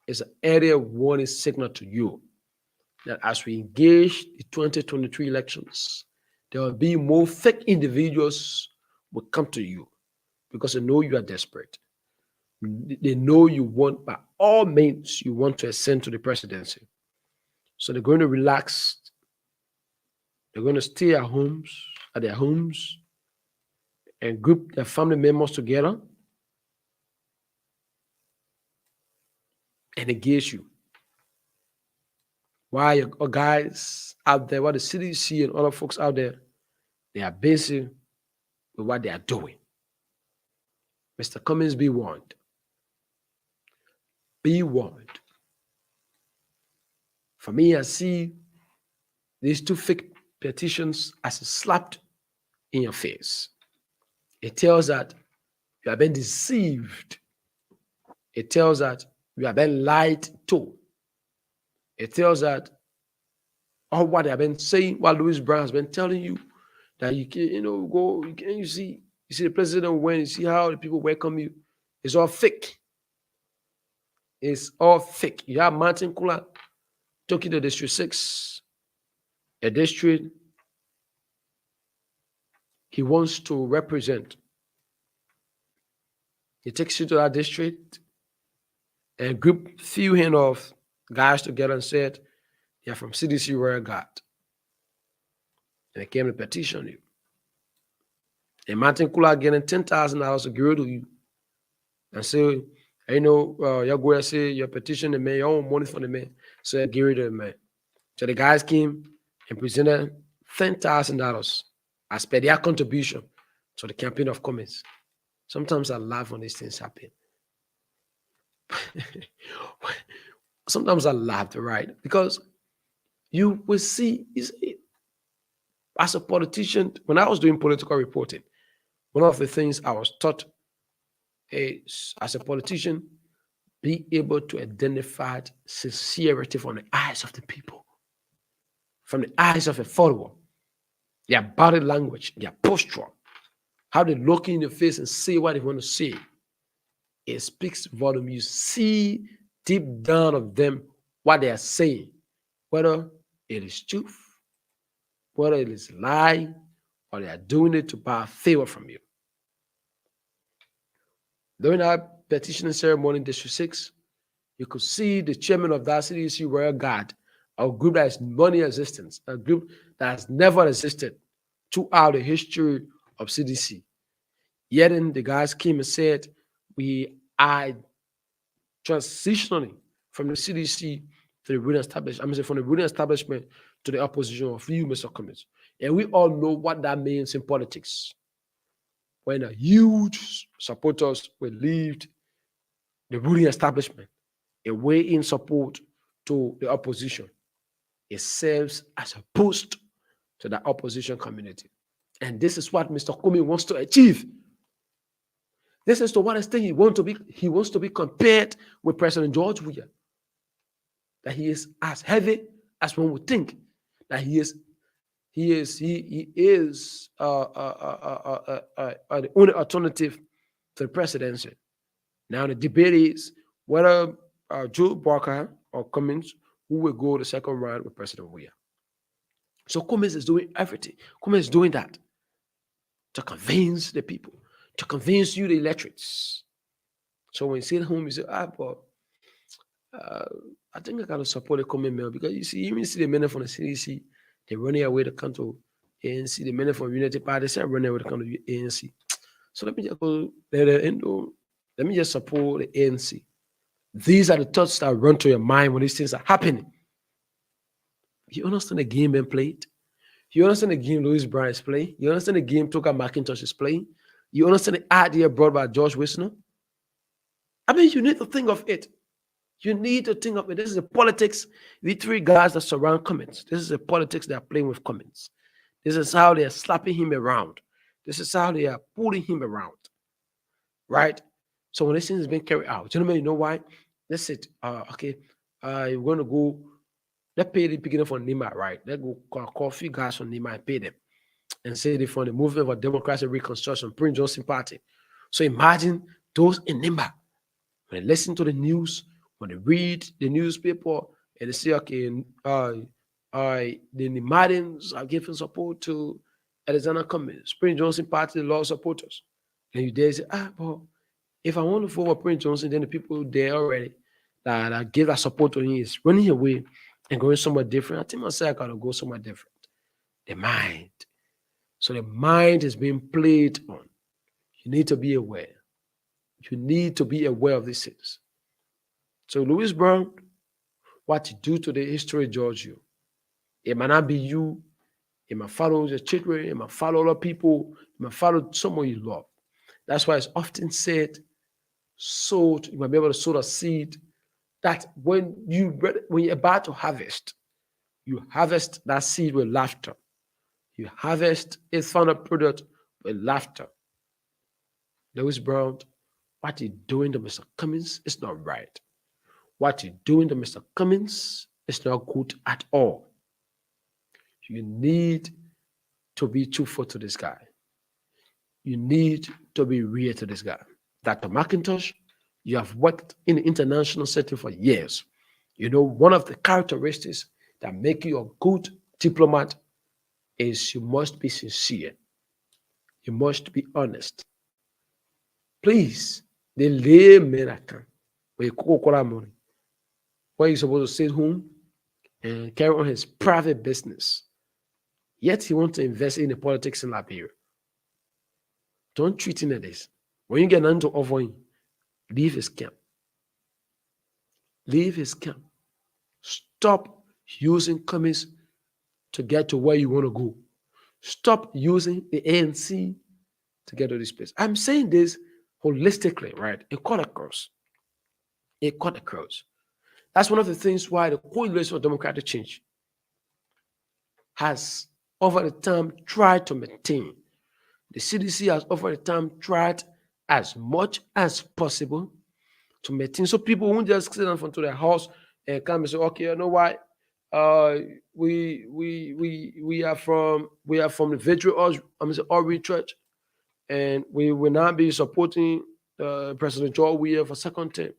is an area warning signal to you that as we engage the 2023 elections, there will be more fake individuals will come to you because they know you are desperate. They know you want, by all means, you want to ascend to the presidency. So they're going to relax. They're going to stay at their homes, and group their family members together and engage you. Why your guys out there, what the CDC and other folks out there, they are busy with what they are doing. Mr. Cummings, be warned. Be warned. For me, I see these 2 fake petitions as a slap in your face. It tells that You have been deceived. It tells that you have been lied to. It tells that all what they have been saying, what Louis Brown has been telling you, that you can, go, you see the president when you see how the people welcome you. It's all fake. It's all fake. You have Martin Kula talking to District 6, a district he wants to represent. He takes you to that district and group few hand of guys together and said, they're from CDC Royal Guard. And they came to petition you. And Martin Kula getting $10,000 to give to you and say, you're going to say your petition, the man, your own money for the man. So give it to the man. So the guys came and presented $10,000 as per their contribution to the campaign of comments. Sometimes I laugh when these things happen. Sometimes I laugh, right? Because you will see, as a politician, when I was doing political reporting, one of the things I was taught is, as a politician, be able to identify sincerity from the eyes of the people, from the eyes of a follower, their body language, their posture, how they look in your face and say what they want to say. It speaks volume. You see deep down of them what they are saying, whether it is truth, whether it is lie, or they are doing it to buy favor from you. During our petitioning ceremony in District 6, you could see the chairman of that CDC Royal Guard, a group that is non-existent, a group that has never existed throughout the history of CDC. Yet then the guys came and said, we are transitioning from the CDC to the ruling establishment. From the ruling establishment to the opposition of you, Mr. Cummins. And we all know what that means in politics. When a huge supporters will leave the ruling establishment away in support to the opposition, it serves as a boost to the opposition community. And this is what Mr. Cummins wants to achieve. This is to what extent he wants to be compared with President George Weah. That he is as heavy as one would think. That he is the only alternative to the presidency. Now the debate is whether Joe Barker or Cummins who will go the second round with President Weah. So Cummins is doing everything. Cummins is doing that to convince the people, to convince you, the electorates. So when you sit at home, you say, I think I got to support the Cummins mail because you see, even see the men from the CDC, they're running away to come to ANC. The men from Unity Party, they're running away to come to ANC. So let me just go let me just support the ANC. These are the thoughts that run to your mind when these things are happening. You understand the game being played? You understand the game Louis Brown is playing? You understand the game Tucker McIntosh is playing? You understand the idea brought by George Wisner? I mean, you need to think of it. You need to think of it. This is the politics. The three guys that surround Cummins. This is the politics they are playing with Cummins. This is how they are slapping him around. This is how they are pulling him around. Right? So when this thing is being carried out, gentlemen, you know why? Let's say, okay, we're going to go, let's pay the beginning for Nima, right? Let's go call a few guys from Nima and pay them. And say they from the movement for democracy and reconstruction, Prince Johnson Party. So imagine those in Nima, when they listen to the news, when they read the newspaper, and they say, okay, the Nimadins are giving support to Alexander Cummins, Prince Johnson Party, the law supporters. And you dare say, but if I want to vote for Prince Johnson, then the people there already that give that support to him is running away and going somewhere different. I think myself I gotta go somewhere different. The mind. So the mind is being played on. You need to be aware. You need to be aware of these things. So Louis Brown, what you do to the history judge you. It might not be you. It might follow your children. It might follow other people. It might follow someone you love. That's why it's often said, you might be able to sow a seed that when you're about to harvest, you harvest that seed with laughter. You harvest its final product with laughter. Lewis Brown, what you're doing to Mr. Cummings is not right. What you're doing to Mr. Cummings is not good at all. You need to be truthful to this guy. You need to be real to this guy. Dr. McIntosh, you have worked in the international setting for years. You know, one of the characteristics that make you a good diplomat is you must be sincere. You must be honest. Please, the layman account where you cook money, where you're supposed to stay home and carry on his private business. Yet he wants to invest in the politics in Liberia. Don't treat him like this. When you get into offering, leave his camp. Leave his camp. Stop using Cummings to get to where you want to go. Stop using the ANC to get to this place. I'm saying this holistically, right? It cut across. It cut across. That's one of the things why the Coalition for Democratic Change has over the time tried to maintain. The CDC has over the time tried as much as possible to maintain. So people won't just sit down front of their house and come and say, okay, you know what? We are from the Victory Outreach Church, and we will not be supporting President George Weah for second term.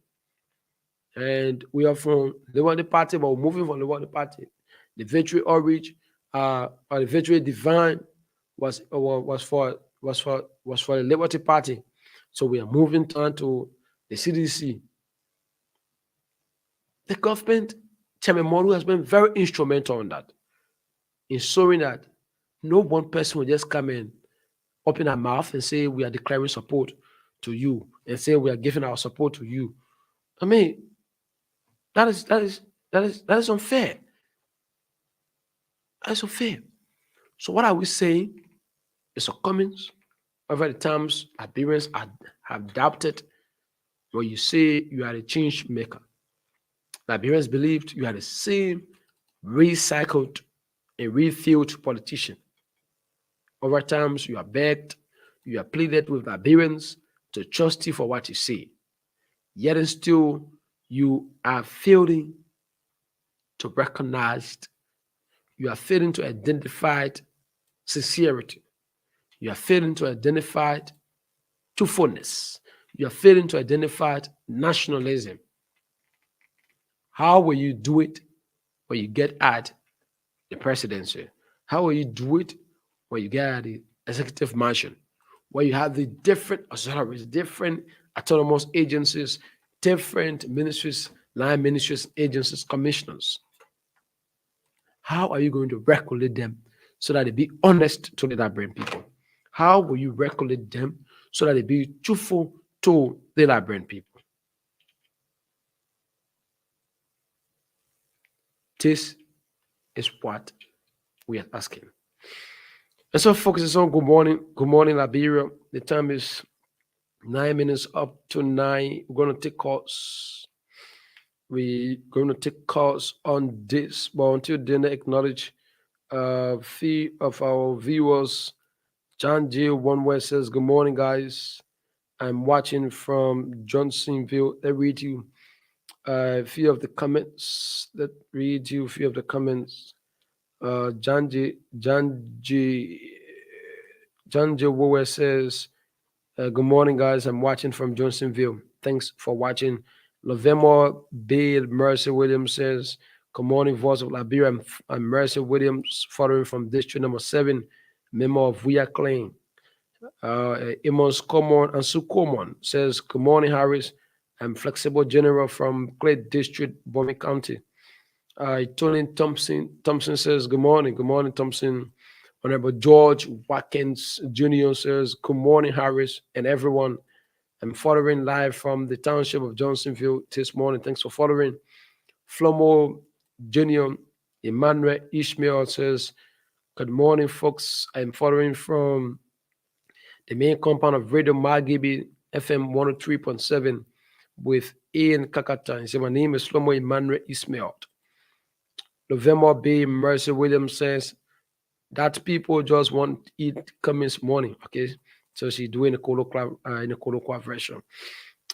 And we are from the Liberty Party, but we're moving from the Liberty Party. The Victory Outreach or the Victory Divine was for the Liberty Party. So we are moving on to the CDC. The government, Chairman Moru, has been very instrumental on that, ensuring that no one person will just come in, open their mouth and say we are declaring support to you and say we are giving our support to you. I mean, that is unfair. That's unfair. So what are we saying? It's a Cummings. Over the times, Liberians have doubted when you say you are a change maker. Liberians believed you are the same recycled and refilled politician. Over times, you are begged, you are pleaded with Liberians to trust you for what you say. Yet and still, you are failing to recognize, you are failing to identify sincerity. You are failing to identify truthfulness. You are failing to identify nationalism. How will you do it when you get at the presidency? How will you do it when you get at the executive mansion, where you have the different authorities, different autonomous agencies, different ministries, line ministries, agencies, commissioners? How are you going to regulate them so that they be honest to the Liberian people? How will you regulate them so that they be truthful to the Liberian people? This is what we are asking. And so focus on good morning, Liberia. The time is 9 minutes up to 9. We're going to take calls. We're going to take calls on this, but until then, acknowledge few of our viewers. John J. One West says, good morning, guys. I'm watching from Johnsonville. Let read you a few of the comments. John J. Wower says, good morning, guys. I'm watching from Johnsonville. Thanks for watching. Lovemore Bale Mercy Williams says, good morning, Voice of Liberia. I'm Mercy Williams, following from District number 7, member of We Are Clean. Amos Common and Sue Common says, good morning, Harris. I'm Flexible General from Clay District, Bomi County. Tony Thompson says, good morning. Good morning, Thompson. Honorable George Watkins Jr. says, good morning, Harris, and everyone. I'm following live from the township of Johnsonville this morning. Thanks for following. Flomo Jr. Emmanuel Ishmael says, good morning, folks. I'm following from the main compound of Radio Magibi FM 103.7 with Ian Kakata. He said, my name is Flomo Emmanuel Ishmael. November B. Mercy Williams says that people just want to eat Cummings morning. Okay. So she's doing in a colloquial version.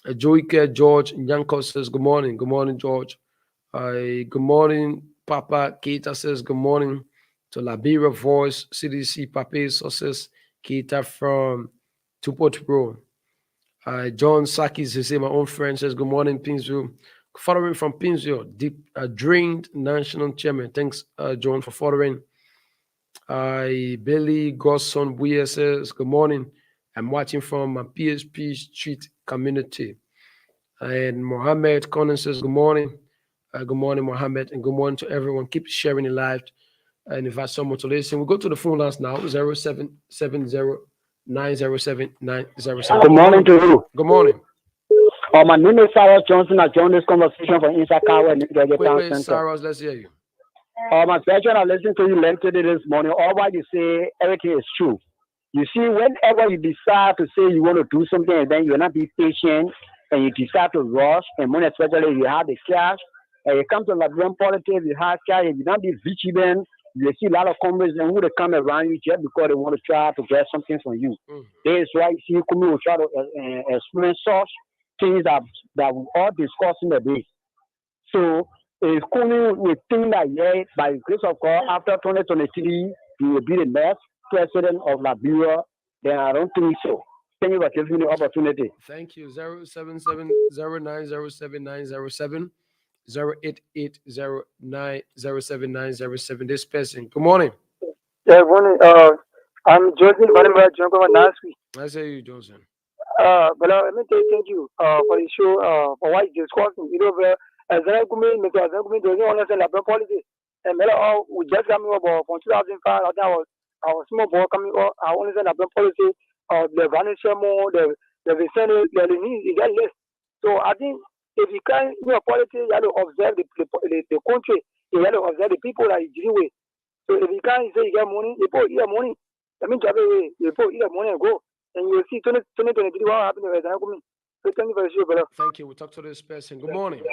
Joike George Nyanko says, good morning. Good morning, George. Good morning, Papa. Keita says, good morning to Liberia Voice, CDC Pape says, Keita from Tupot Road. John Sakis, he say, my own friend says, good morning, Pinsville. Following from Pinsville, deep drained national chairman. Thanks, John, for following. Billy Gosson Buya says, good morning. I'm watching from PSP Street community. And Mohammed Conan says, good morning. Good morning, Mohammed, and good morning to everyone. Keep sharing it live and invite someone to listen. We'll go to the phone lines now, 0770-907-907. Good morning to you. Good morning. My name is Sarah Johnson. I joined this conversation from inside Kawa and the Town Wait, Center. Sarah, let's hear you. My question, I listened to you lecture this morning. All what you say, everything is true. You see, whenever you decide to say you want to do something and then you're not be patient and you decide to rush, and when especially you have the cash, and you come to Liberian politics, you have cash, and you not be vigilant, you see a lot of companies and who they come around you just because they want to try to get something from you. That is why you see companies will try to experience such things that we all discuss in the day. So if Kumi will think that yeah, by the grace of God, after 2023, he will be the next president of Liberia, then I don't think so. Thank you for giving me the opportunity. Thank you. 07709079070 08809079007. This person. Good morning. Yeah, morning. I'm Johnson Vanimba Jonko Nancy. I say you, Johnson. But let me thank you for the show, for what you're discussing. You know, as I come in, because I come in, doesn't understand the policy. And we just coming up from 2005, I was small boy coming up, I understand the policy, the vanishing more, the vicinity, the needs, you get less. So I think if you can't do a policy, you have to observe the country, you have to observe the people that you deal with. So if you can't say you get money, you put your money. That means you put your money and go. And you'll see 2023 what happened to us. So thank you for the show, brother. Thank you. We'll talk to this person. Good morning.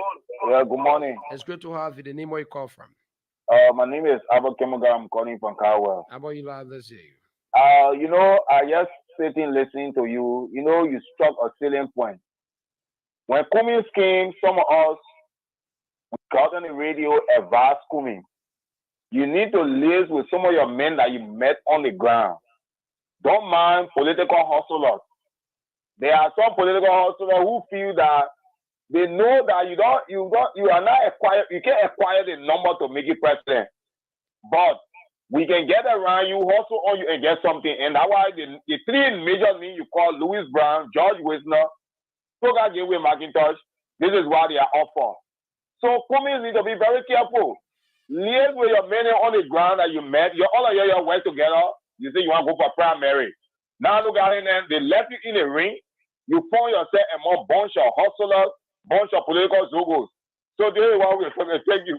Yeah, good morning. It's great to have you. The name where you call from. My name is Abba Kemoga. I'm calling from Cowell. How about you, lad? Let's hear you. You know, I just sitting listening to you. You know, you struck a salient point. When Cummings came, some of us got on the radio advised Cummings. You need to liaise with some of your men that you met on the ground. Don't mind political hustlers. There are some political hustlers who feel that they know that you are not acquired, you can't acquire the number to make you president. But we can get around you, hustle on you, and get something. And that's why the three major names you call Louis Brown, George Wisner, Toga Gateway McIntosh, this is what they are up for. So Cummings need to be very careful. Liaise with your men on the ground that you met. All of you work together. You say you want to go for primary. Now look at it, and they left you in the ring. You found yourself among bunch of hustlers, bunch of political zogos. So this is what we're going to thank you.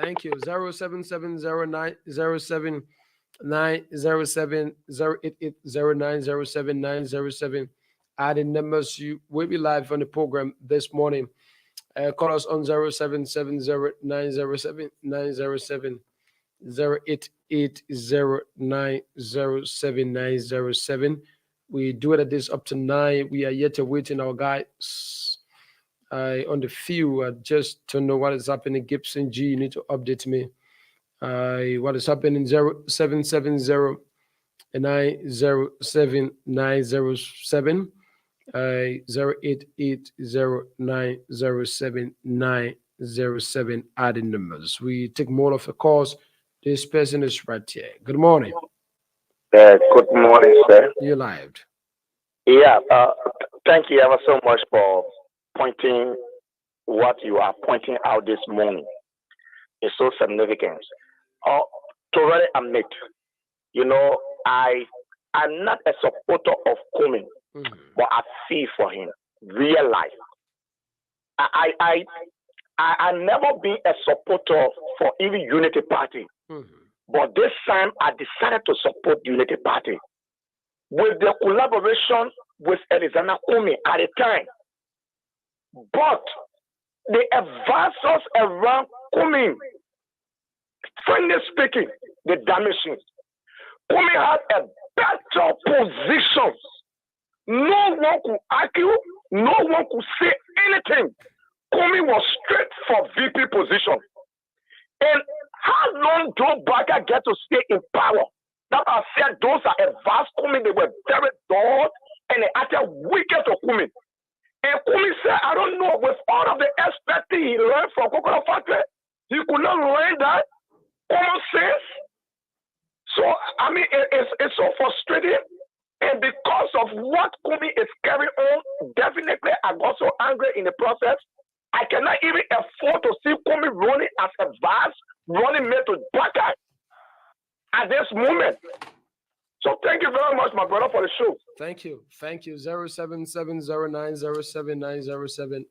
Thank you. 0770907 Adding numbers, you will be live on the program this morning. Call us on 0770907 0880907 We do it at this up to 9. We are yet awaiting our guys on the field. Just to know what is happening. Gibson G, you need to update me. What is happening? 0770 907 0880907 adding numbers. We take more of a calls. This person is right here. Good morning. Good morning, sir. You're live. Yeah, thank you ever so much for pointing what you are pointing out this morning. It's so significant. To really admit, you know, I'm not a supporter of Cummings, but I feel for him. Real life. I never been a supporter for even Unity Party. But this time I decided to support the Unity Party. With the collaboration with Alexander Cummings at the time. But the advisors around Cummings, frankly speaking, the damaging. Cummings had a better position No one could argue. No one could say anything. Kumi was straight for VP position. And how long Joe Biden get to stay in power? That I said those are advanced Kumi. They were very dull and they acted wicked to Kumi. And Kumi said, I don't know, with all of the expertise he learned from Coconut Factory, he could not learn that common sense. So, I mean, it's so frustrating. And because of what Kumi is carrying on, definitely I got so angry in the process. I cannot even afford to see Kumi running as a vast running mate to Baka at this moment. So thank you very much, my brother, for the show. Thank you. 0770907907907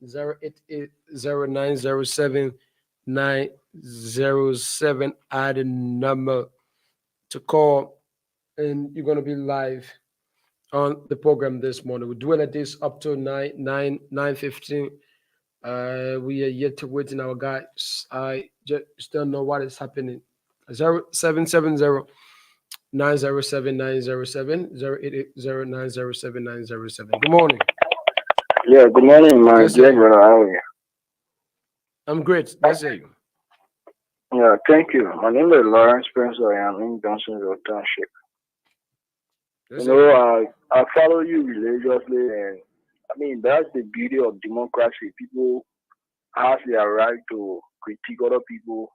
0880907 are the number to call, and you're gonna be live on the program this morning. We're doing this up to 9:15. We are yet to wait in our guys. I just don't know what is happening. 0770-907-907 Good morning. Yeah, good morning, my Yes, dear sir. brother. How are you? I'm great. Let's say you. Yeah, thank you. My name is Lawrence Spencer. I am in Johnsonville Township. Let's You know, I follow you religiously, and I mean, that's the beauty of democracy. People have their right to critique other people.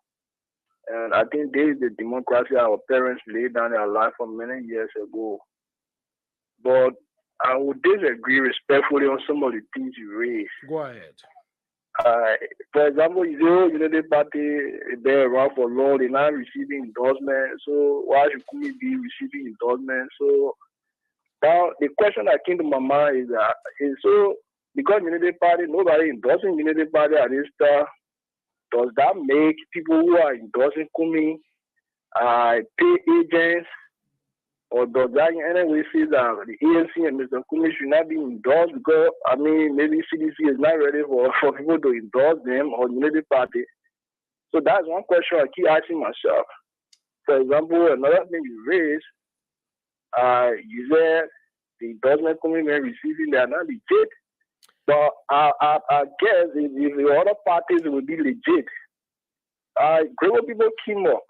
And I think this is the democracy our parents laid down their life for many years ago. But I would disagree respectfully on some of the things you raised. Go ahead. For example, Unity Party, they're around for long, they're not receiving endorsement. So why should we be receiving endorsement? So now the question that came to my mind is that so because Unity Party, nobody endorsing Unity Party at this time, does that make people who are endorsing Kumi pay agents? Or does that in any way say that the ANC and Mr. Kumi should not be endorsed because, I mean, maybe CDC is not ready for people to endorse them or Unity Party? So that's one question I keep asking myself. For example, another thing you raised, you said the endorsement Kumi may receiving, they are not legit. But I guess if the other parties will be legit, Grebo people came up.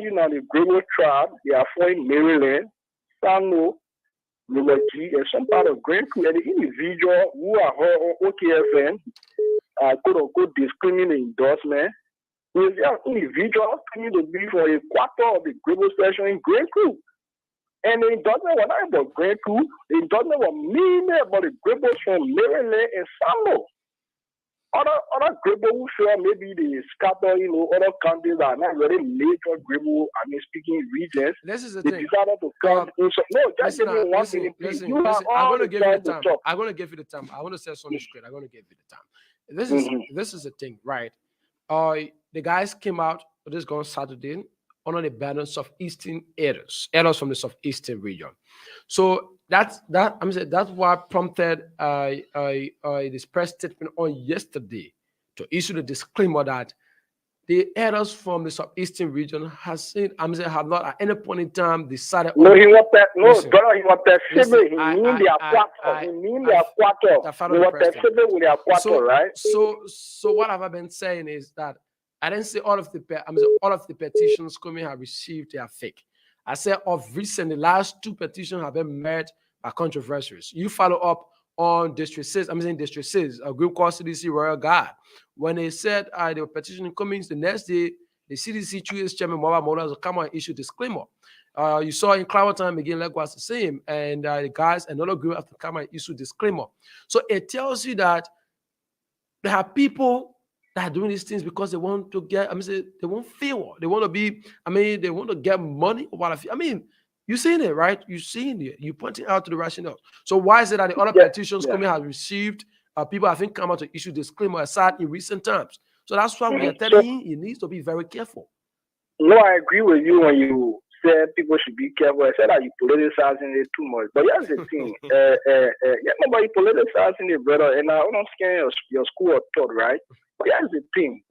You know, the Grebo tribe, they are from Maryland, Sano, Milwaukee, and some part of Grand Creek, and the individual who are on OKFN, quote unquote, discriminate endorsement, is an individual coming to be for a quarter of the Grebo session in Grand Creek. And the endorsement was not about Grand Creek, the endorsement was mainly about the Grebos from Maryland and Sano. Other Grebo who feel maybe the scatter, other counties are not very major Grebo, speaking regions. This is the they thing. decided to come in. So, no, just give me one listen. I'm going to give you the time. I'm going to give you the time. I want to say something straight. I'm going to give you the time. This is the thing, right? The guys came out this gone Saturday under the banner of Eastern elders from the southeastern region. So that's what prompted this press statement on yesterday to issue the disclaimer that the elders from the southeastern region have not at any point in time decided. No, he was brother. He was perceiving. He mean their quarter. He mean their quarter. He was perceiving with their quarter, right? So what have I been saying is that I didn't say all of the petitions coming have received they are fake. I said of recent, the last two petitions have been met by controversies. You follow up on District 6, District 6, a group called CDC Royal Guard. When they said they were petitioning Cummings, the next day, the CDC Chief Chairman Mwaba Mola will come and issue disclaimer. You saw in Cloud Time again, likewise the same, and the guys, another group have to come and issue disclaimer. So it tells you that there are people that are doing these things because they want to get, they want favor. They want to be, they want to get money or what. You're seeing it, right? You're seeing it. You're pointing out to the rationale. So why is it that the other petitions coming have received, people I think come out to issue disclaimer aside in recent times? So that's why we are telling you, you need to be very careful. No, I agree with you when you said people should be careful. I said that you politicizing it too much. But here's the thing. Nobody politicizing it, brother. And I'm not scaring your school of thought, right? But here's the thing.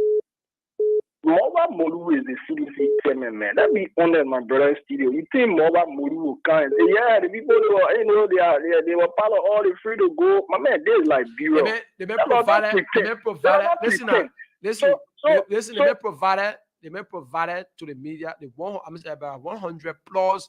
Moba Molu is the CDC chairman, man. That be honest, my brother studio. You think Moba Molu will come and say, yeah, the people who are, they were part of all the free to go. My man, they like bureau. They may provided. Listen. They may provided to the media about 100 plus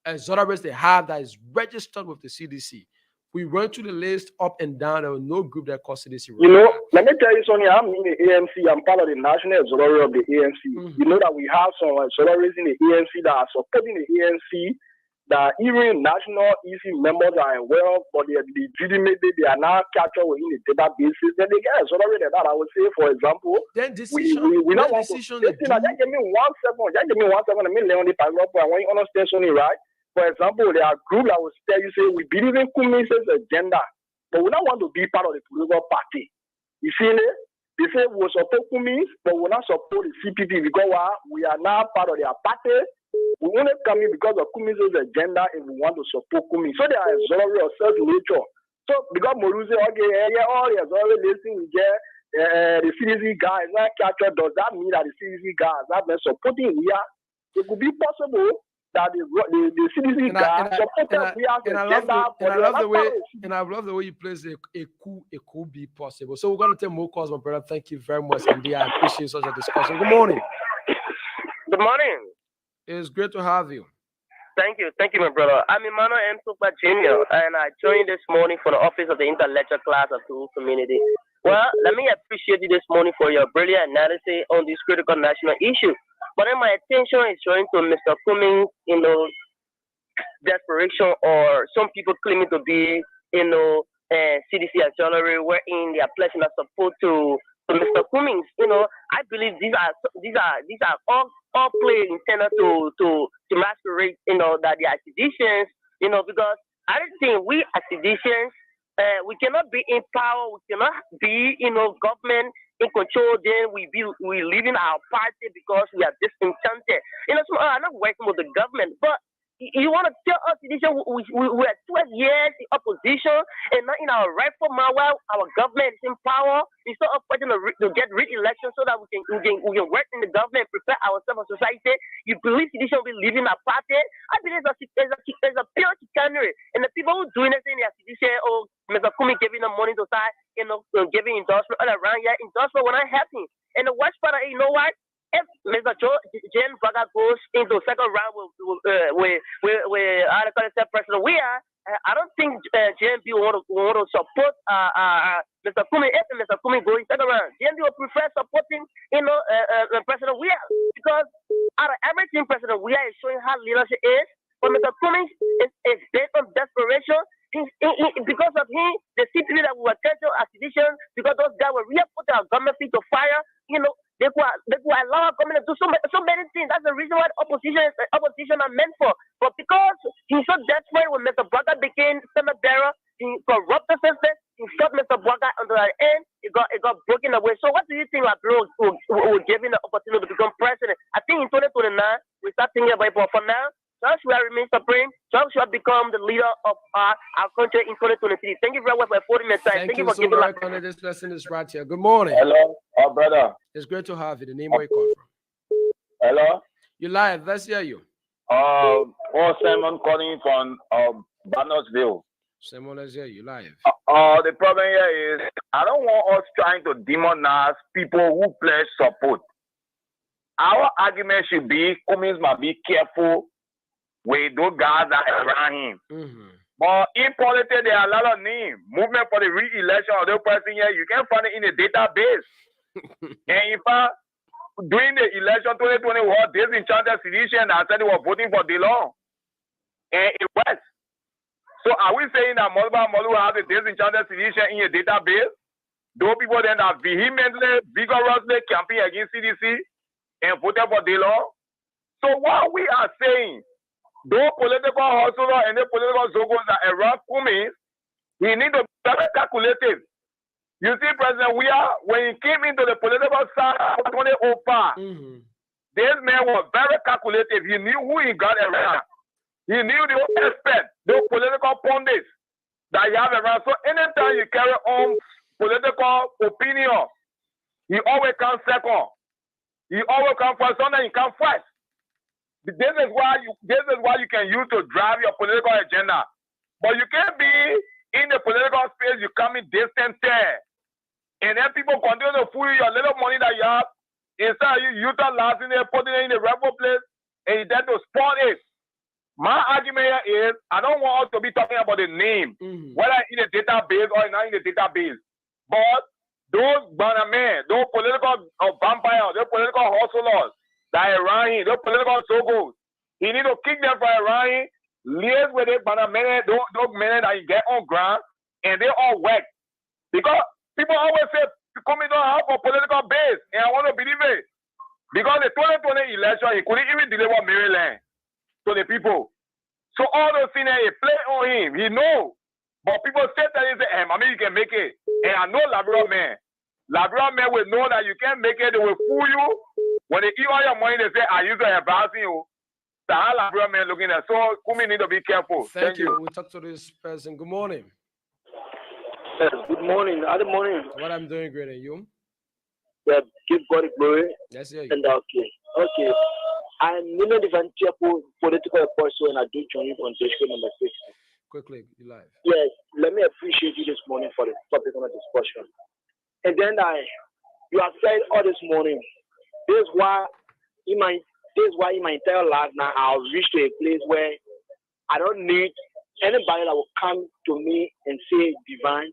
exonerants they have that is registered with the CDC. We went to the list up and down. There was no group that called CDC. You know, let me tell you something. I'm in the ANC. I'm part of the national auxiliary of the ANC. You know that we have some auxiliaries in the ANC that are supporting the ANC, that even national EC members are well, but they legitimately they are now captured within the databases. Then they get auxiliary that I would say, for example, then decision. We don't want to. Just give me 1 second. Just give me 1 second. Let me lay on the paragraph. I want you to understand something, right? For example, there are groups that will tell you, say, we believe in Kumi's agenda, but we don't want to be part of the political party. You see, they say we will support Kumis, but we will not support the CPP because we are now part of their party. We only come in because of Kumi's agenda and we want to support Kumi. So they are auxiliary of self-nature. So because Moluze, okay, yeah, all the auxiliary listing we get, the CDC guys not captured, does that mean that the CDC guys have been supporting here? It could be possible that the CDC guys supported and I love the way you place it could be possible. So we're going to take more calls, my brother. Thank you very much, Andy. I appreciate such a discussion. Good morning. Good morning. It's great to have you. Thank you, my brother. I'm Emmanuel M. Super Jr., and I joined this morning for the Office of the Intellectual Class of the Community. Well, let me appreciate you this morning for your brilliant analysis on this critical national issue. But then my attention is showing to Mr. Cummings, desperation, or some people claiming to be, CDC auxiliary, wherein they are pledging their support to Mr. Cummings. I believe these are all play intended to masquerade, that they are seditious, because I don't think we as seditious, we cannot be in power, we cannot be, government in control, then we leaving our party because we are disenchanted. So I'm not working with the government, but you want to tell us we are 12 years in opposition and not in our rightful mind while our government is in power. Instead of fighting to get re-election so that we can work in the government, prepare ourselves as society. You believe sedition will be leaving our party? I believe there's a pure chicanery, and the people who doing it in their sedition, Mr. Kumi giving them money to start, giving endorsement all around here. Endorsement will not happen. And the worst part, you know what? If Mr. Jen Braga goes into the second round with President Weah, I don't think JMB will want to support Mr. Kumi. If Mr. Kumi goes in second round, JMB will prefer supporting President Weah, because out of everything President Weah is showing how leadership is, but Mr. Kumi is based on desperation. Because of him, the CPP that we were catching as sedition, because those guys were really putting our government feet to fire, they could allow our government to do so many things. That's the reason why opposition are meant for. But because he's so desperate when Mr. Braga became Senate bearer, he corrupted the system, he shot Mr. Braga until the end, it got broken away. So what do you think Labro will give him the opportunity to become president? I think in 2029, we start thinking about it, but for now, Joshua remains supreme. Joshua become the leader of our country in 2023. Thank you very much for affording me time. Thank you for giving me time. This lesson is right here. Good morning. Hello, brother. It's great to have you. The name where you come from. Hello. You live. Let's hear you. Simon calling from Barnesville. Simon, let's hear you live. The problem here is I don't want us trying to demonize people who pledge support. Our argument should be Cummings must be careful with those guys that are around him. Mm-hmm. But in politics, there are a lot of names. Movement for the re-election of the person here, you can find it in the database. And in fact, during the election 2020, we had disenchanted sedition that said they were voting for DeLong. And it was. So are we saying that Molu has a disenchanted sedition in your database? Those people then are vehemently, vigorously campaigning against CDC and voted for DeLong? So what we are saying, those political hustlers and the political zogos that around Cummings, he need to be very calculative. You see, President Weah, when he came into the political side of 2005, this man was very calculative. He knew who he got around. He knew the experts, the political pundits that you have around. So anytime you carry on political opinion, he always comes second. He always come first. Sometimes he come first. This is why you can use to drive your political agenda. But you can't be in the political space. You come in distant there, and then people continue to fool you your little money that you have. Instead, you utilizing it, putting it in the rightful place, and you tend to spoil it. My argument here is I don't want us to be talking about the name, whether in the database or not in the database. But those bannermen, those political vampires, those political hustlers that are around him, those political sogos, he need to kick them from around him, liaise with the bannermen, those men that he get on ground, and they all work. Because people always say, coming don't have a political base, and I want to believe it. Because the 2020 election, he couldn't even deliver Maryland to the people. So all those things, he play on him. He know. But people say that he say, I mean, you can make it. And I know Liberia men. Liberia men will know that you can't make it. They will fool you. When they eat all your money, they say, I use to advising you. So how Liberia men looking at. So Kumi need to be careful. Thank you. We'll talk to this person. Good morning. Yes, good morning. Good morning. What I'm doing great, and you? Yeah, give God the glory. Yes, yeah. And okay. I'm not even political person, and I do join you on discussion number 6. Quickly, you live. Yes, let me appreciate you this morning for the topic on the discussion. And then you have said all this morning. This is why in my entire life now I've reached a place where I don't need anybody that will come to me and say, Divine,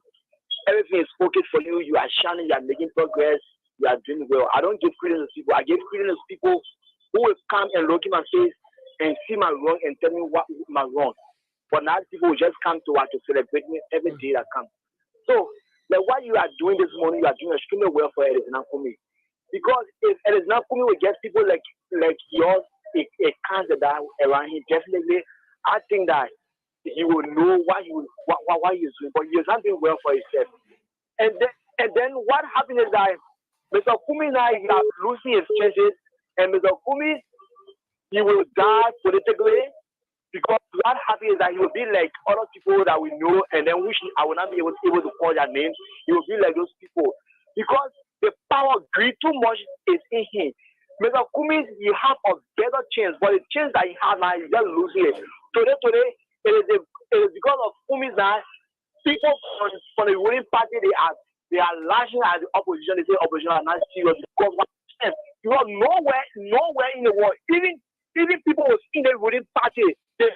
everything is focused for you. You are shining. You are making progress. You are doing well. I don't give credit to people. I give credit to people who will come and look in my face and see my wrong and tell me what my wrong. But now people will just come to celebrate me every day that comes. So, like what you are doing this morning, you are doing extremely well for it is not for me. Because if it is not for me, we get people like yours, a candidate around him. Definitely, I think that he will know what he's doing, but he is not doing well for himself. And then what happened is that Mr. Kumi now is losing his chances, and Mr. Kumi, he will die politically, because what happens is that he will be like other people that we know, and then which I will not be able to call their names. He will be like those people, because the power of greed too much is in him. Mr. Kumi, you have a better chance, but the chance that he has now, he's just losing it. Today, it is because of Kumi that people from the ruling party, they are lashing at the opposition. They say opposition are not serious because you know nowhere in the world, even people in the ruling party, they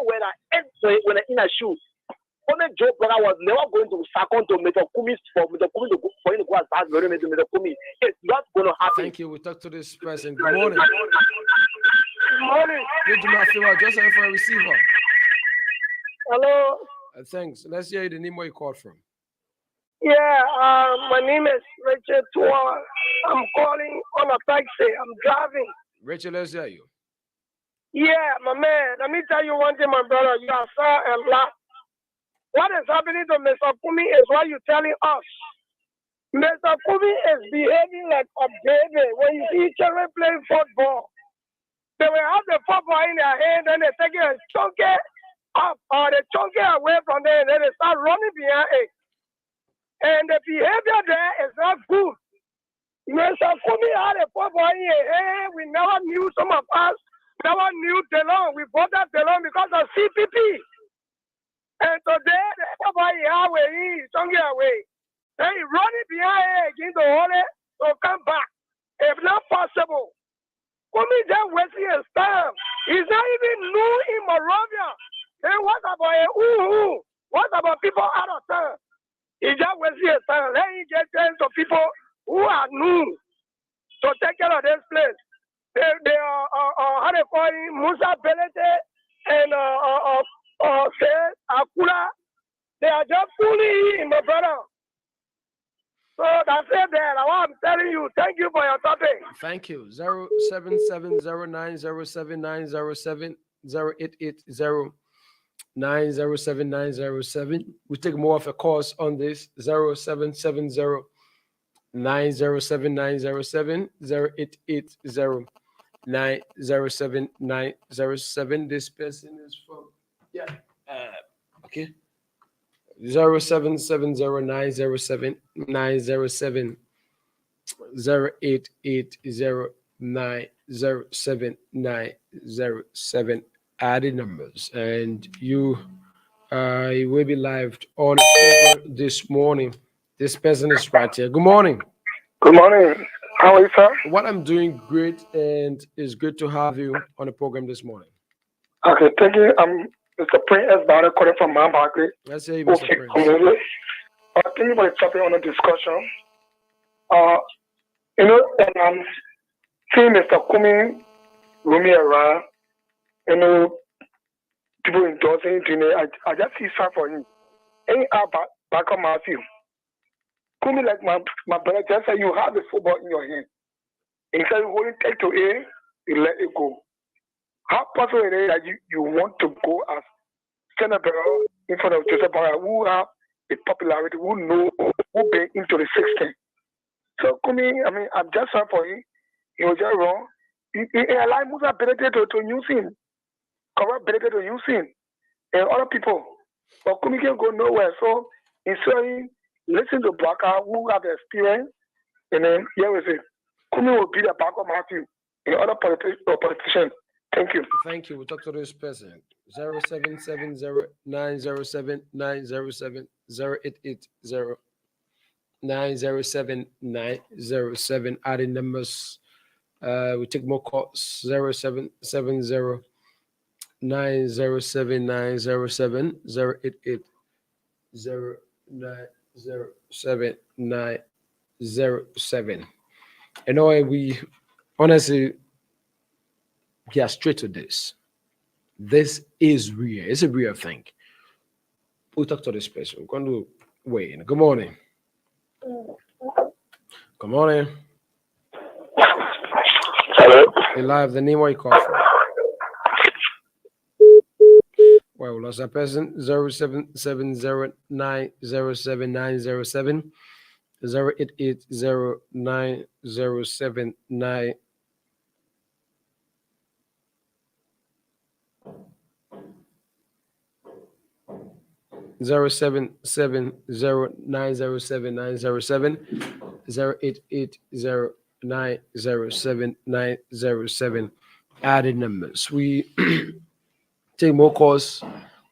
wear that when they're in a shoe. Only Joe Brother was never going to second to Mr. Kumi for him to go and start voting Mr. Kumi. It's not going to happen. Thank you. We talk to this person. Good morning. Good morning. Good to meet you. Just for a receiver. Hello. Thanks. Let's hear the name where you called from. Yeah, my name is Richard Tua. I'm calling on a taxi. I'm driving. Richard, let's hear you. Yeah, my man. Let me tell you one thing, my brother. You are fair and black. What is happening to Mr. Kumi is what you're telling us. Mr. Kumi is behaving like a baby when you see children playing football. They will have the football in their hand and they take it and chunk it up or they chunk it away from there and then they start running behind it. And the behavior there is not good. Mr. Kumi had a football in his hand. We never knew, some of us never knew Delon. We voted Delon because of CPP. And today, the football he had away, he chunk it away. Then he running behind it again to hold it to come back. If not possible. Kumi just wasting his time. He's not even new in Moravia. Then what about a What about people out of town? He just wasting his time. Let him get chance to people who are new to take care of this place. They are how they call him, Musa Belete and Said Akula. They are just fooling him, my brother. So that's it there. I'm telling you, thank you for your topic. Thank you. 07709079070 08809079070. We take more of a course on this. 0770 907 907 This person is from okay. 0770907 907 0880 907 added numbers, and you will be live on the program this morning. This person is right here. Good morning. Good morning. How are you, sir? What I'm doing great, and it's good to have you on the program this morning. Okay, thank you. I'm Mr. Prince Barrett calling from Mount Barkley. Let's say, Mr. Okay, Prince. thank you for the topic on the discussion. Uh, and I'm seeing Mr. Kumi roaming around, people endorsing to me. I just see sign for him. Any back on Matthew. Kumi, like my brother just said, you have the football in your hand. Instead of holding take to A, you let it go. How possible it is that you want to go as senator in front of Joseph Barra, who have the popularity, who know, who been into the system. So Kumi, I mean, I'm just sorry for him. He was just wrong. He allowed Musa ability to use him, correct ability to use him, and other people. But Kumi can go nowhere. So instead, listen to Baka, who have the experience, and then here we say, Kumi will be the backup Matthew and other politicians. Thank you. Thank you. We'll talk to this person. 0770-907-907-0880-907-907. Adding numbers. We take more calls. 0770-907-907-0880-907-907. You know, we honestly get straight to this. This is real. It's a real thing. We'll talk to this person. We're going to wait. Good morning. Good morning. Hello. You live. The name where you call from? Well, we lost that person. 0770-907-907 0880-907-9. 0880-907-907 added numbers. We take more calls,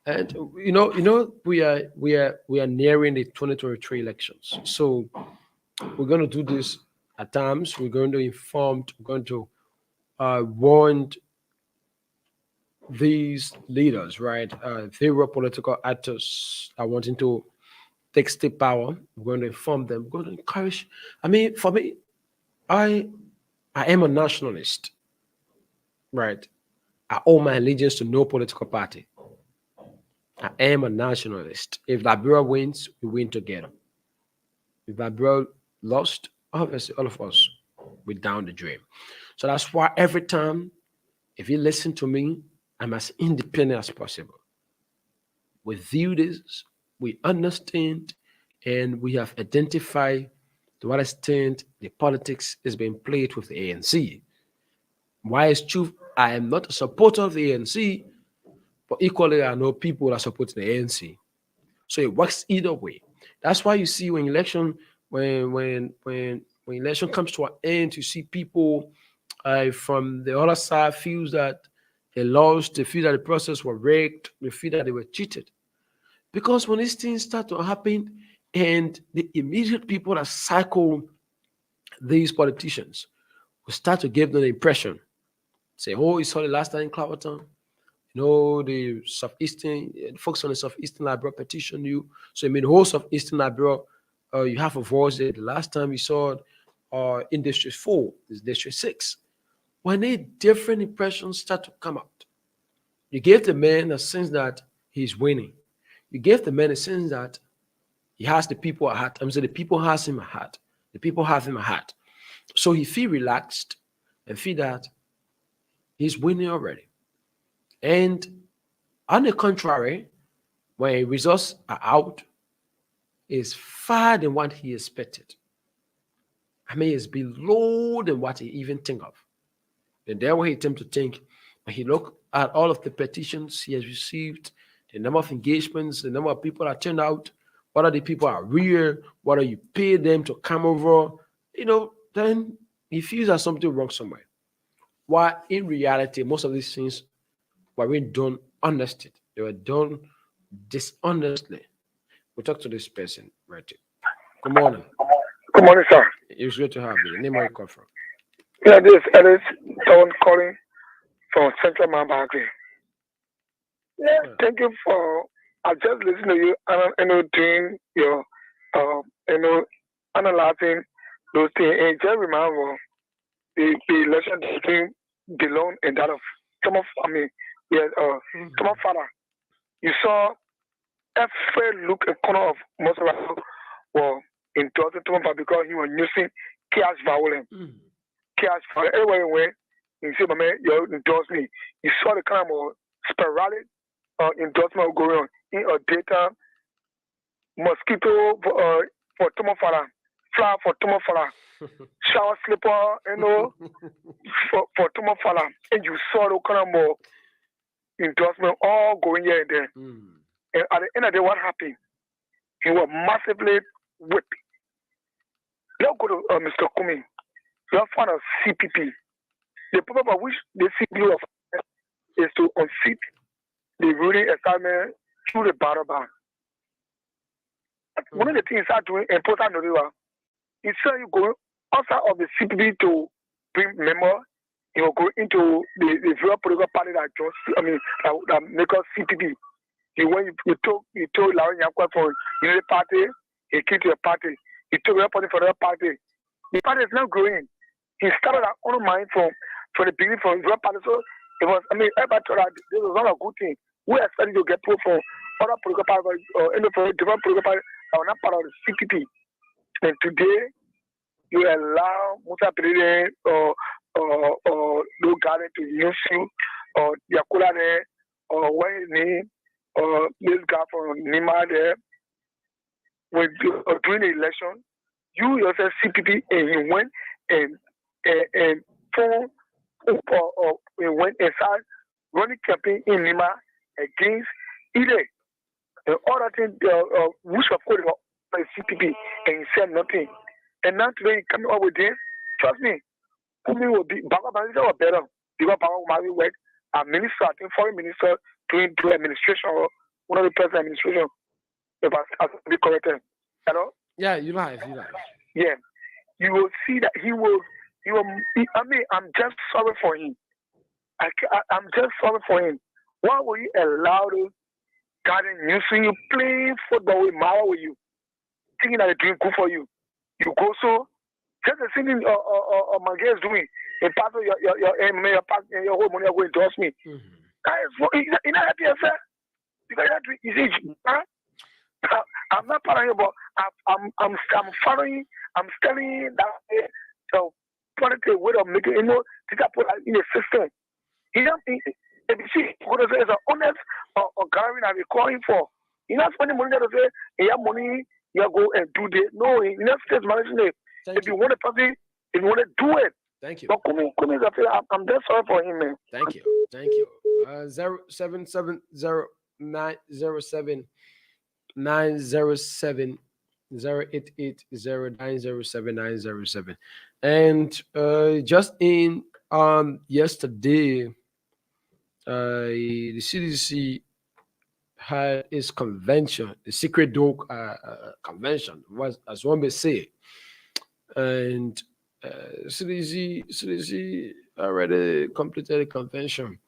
and we are nearing the 2023 elections. So we're going to do this at times. We're going to inform. We're going to warn these leaders, right? They were political actors are wanting to take state power. We're going to inform them. We're going to encourage. I mean, for me, I am a nationalist, right? I owe my allegiance to no political party. I am a nationalist. If Liberia wins, we win together. If Liberia lost, obviously all of us, we're down the drain. So that's why every time, if you listen to me, I'm as independent as possible. We view this, we understand, and we have identified to what extent the politics is being played with the ANC. Why is true? I am not a supporter of the ANC, but equally I know people that support the ANC. So it works either way. That's why you see when election comes to an end, you see people from the other side feels that they lost, they feel that the process was rigged, they feel that they were cheated. Because when these things start to happen, and the immediate people that cycle these politicians will start to give them the impression, say, oh, you saw the last time in Clapperton, the Southeastern, folks on the Southeastern Liberia petition you. So, I mean, the whole Southeastern Liberia, you have a voice there. The last time you saw it in District 4, is District 6. When they different impressions start to come out, you give the man a sense that he's winning. You give the man a sense that he has the people at heart. I'm saying the people has him at heart. The people have him at heart. So he feel relaxed and feel that he's winning already. And on the contrary, when results are out, is far than what he expected. I mean, it's below than what he even think of. And then when he attempt to think, when he look at all of the petitions he has received, the number of engagements, the number of people that turned out, whether the people are real, whether you pay them to come over, then he feels there's something wrong somewhere. While in reality, most of these things were being done honestly. They were done dishonestly. We talk to this person, right? Good morning. Good morning, sir. It's good to have you. Name where you come from. Yeah, this is Ellis Don calling from Central Mambagri. Yeah, thank you for. I just listened to you and doing your, you know, analyzing those things. And just remember the election between belong and that of some of, I mean, yeah, some of father. You saw every look and corner of most of us were endorsing Thomas because he was using cash violence. Cash violence. Everywhere he went, he said, my man, you endorse me. You saw the kind of sporadic endorsement going on in a daytime. Mosquito for Thomas Fala, flower for Thomas Fala, shower slipper, for Thomas Fala. And you saw the kind of endorsement all going here and there. And at the end of the day, what happened? He was massively whipped. Let's go to Mr. Kumi. You have found a CPP. The problem of which the CPP is to unseat the ruling assignment through the battle ban. One of the things I do important to do is you go outside of the CPP to bring member, you will go into the real political party that that make us CPP. When you told Larry Yankwa for the party, he came to the party. He took the party for the party. The party is not growing. He started our own mind from the beginning from the party. So it was, everybody thought that this was not a good thing. We expected to get people from other political parties or any different political parties that were not part of the CPP. And today, you allow Musa President or Lou Garden to use you or Yakula there or what is his name or this guy from Nima there. When during the election, you yourself CPP and you went and phone and went and started running campaign in Nima against either the other thing which of course the CPP and he said nothing. And now today coming up with this, trust me, Kumi will be Baba Banisa or better. Because Baba Mari work a minister, I think foreign minister doing administration or one of the president administration. If I be correct. Hello? Yeah, you live. Yeah. You will see that he will I'm just sorry for him. I'm just sorry for him. Why will you allow those garden using you playing football with Mara with you? Thinking that they're doing good for you. You go so just the same thing my girl is doing. In part of your whole money are going to endorse me. That is you know happy yourself? Because you see, I'm not following you, but I'm following. I'm studying that political way of making to put in a system. If you see, what is an honest or gathering that we're calling for. You're not spending money to say, you have money, you go and do this. No, you're not state managing it. If you want a party, if you want to do it. Thank you. But I'm just sorry for him, man. Thank you. 0770907 907 0880907 and just in yesterday the CDC had its convention, the secret dog convention, was as one may say, and CDC already completed the convention.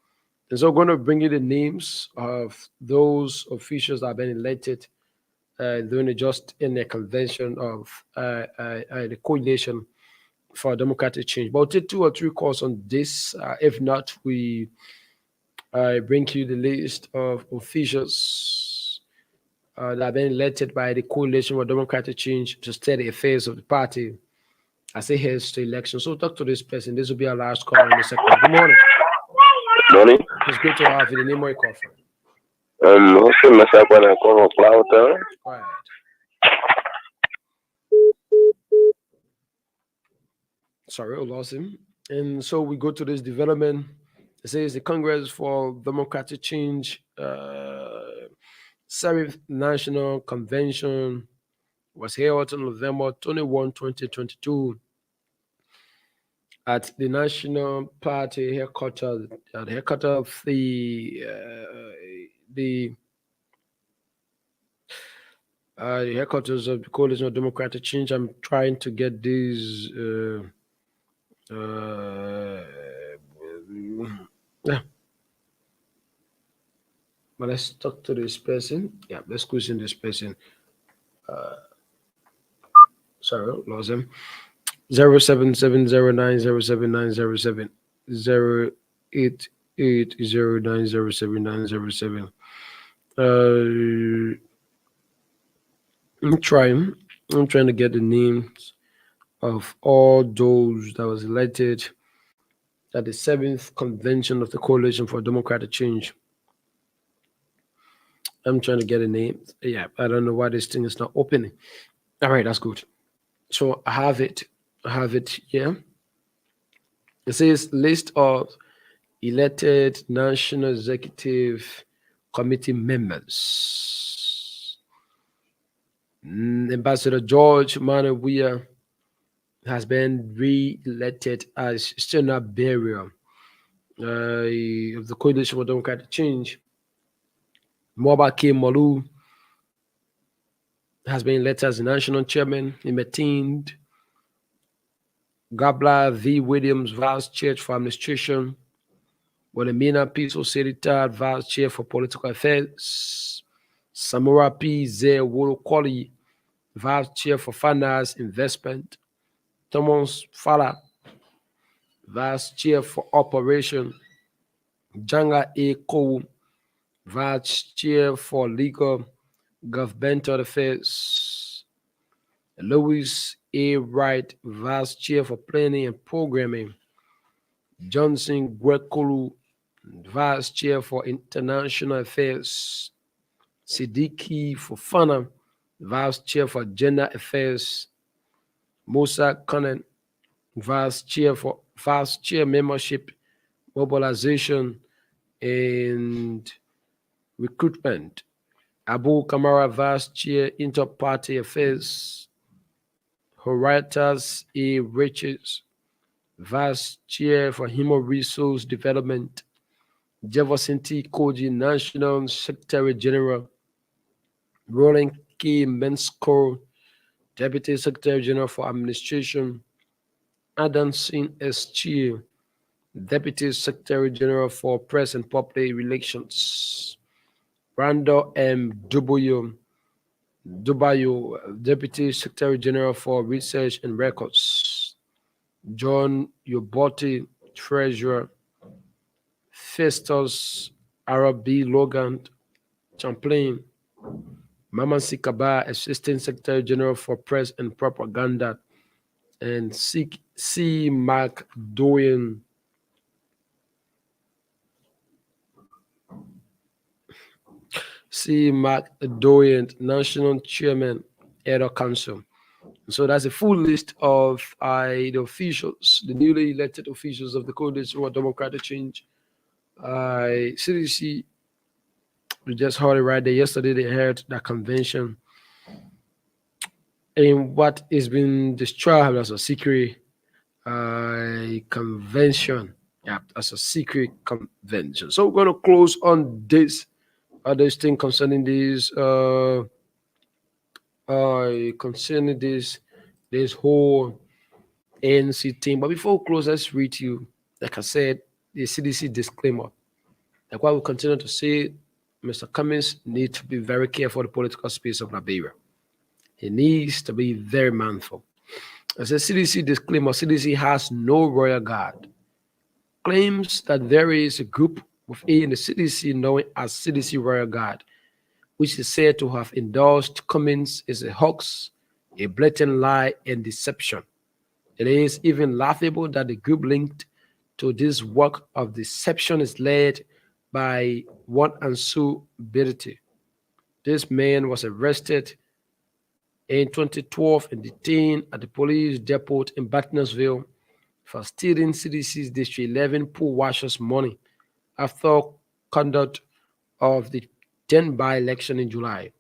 And so I'm going to bring you the names of those officials that have been elected during just in the convention of the coalition for democratic change. But I'll take 2 or 3 calls on this. If not, we bring you the list of officials that have been elected by the coalition for democratic change to steer the affairs of the party as it heads to election. So talk to this person. This will be our last call in the second. Good morning. Morning. It's good to have you. The name where you call from. Hossein Masabana call from Cloud. Right. Sorry, I lost him. And so we go to this development. It says the Congress for Democratic Change, 7th National Convention was held on November 21, 2022 at the National Party headquarters, at the headquarters of the the headquarters of the Coalition of Democratic Change. I'm trying to get these. Yeah, but let's talk to this person. Yeah, let's question this person. Sorry, lost him. 0770907907907 I'm trying. I'm trying to get the names of all those that was elected at the seventh convention of the Coalition for Democratic Change. I'm trying to get a name. Yeah, I don't know why this thing is not opening. All right, that's good. So I have it. I have it here. It says list of elected National Executive Committee members. Ambassador George Manabuya has been re-elected as Senate Barrier of the Coalition for Democratic Change. Mobake Malu has been elected as the national chairman. He maintained Gabla V. Williams, vice chair for administration. Wilhelmina P. Sosirita, vice chair for political affairs. Samura P. Z. Wolokoli, vice chair for finance investment. Thomas Fala, vice chair for operation. Janga A. Kowu, vice chair for legal governmental affairs. Louis A. Wright, vice chair for planning and programming. Johnson Gwekulu, vice chair for international affairs. Sidiki Fofana, vice chair for gender affairs. Musa Kanan, vice chair membership, mobilization and recruitment. Abu Kamara, vice chair inter-party affairs. Horatius A. Riches, vice chair for human resource development. Jefferson T. Koji, national secretary general. Roland K. Mensko, deputy secretary general for administration. Adansin S. Chia, deputy secretary general for press and public relations. Randall M. Dubayo, deputy secretary general for research and records. John Yoboti, treasurer. Festus Arabi Logan, Champlain. Maman Sikaba, assistant secretary general for press and propaganda. And C. Mark Doyen, national chairman, Edo Council. So that's a full list of the officials, the newly elected officials of the Coalition for Democratic Change. CDC, we just heard it right there. Yesterday they held that convention in what is being described as a secret convention. Yeah, as a secret convention. So we're going to close on this thing concerning this this whole ANC thing. But before we close, let's read you, like I said, the CDC disclaimer. Like what we continue to say, Mr. Cummings needs to be very careful of the political space of Liberia. He needs to be very mindful. As a CDC disclaimer, CDC has no royal guard. Claims that there is a group within the CDC known as CDC Royal Guard, which is said to have endorsed Cummings, is a hoax, a blatant lie, and deception. It is even laughable that the group linked to this work of deception is led by one Ansu Biriti. This man was arrested in 2012 and detained at the police depot in Bartnesville for stealing CDC's District 11 pool washers' money after conduct of the 10th by-election in July.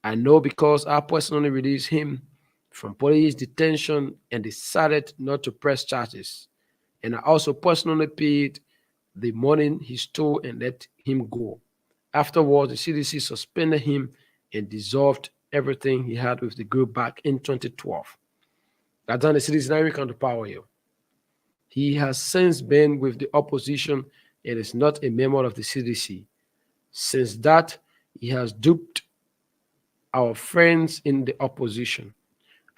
I know because I personally released him from police detention and decided not to press charges. and I also personally paid the money he stole and let him go. Afterwards, the CDC suspended him and dissolved everything he had with the group back in 2012. That's done the CDC now come to power here. He has since been with the opposition and is not a member of the CDC. Since that, he has duped our friends in the opposition.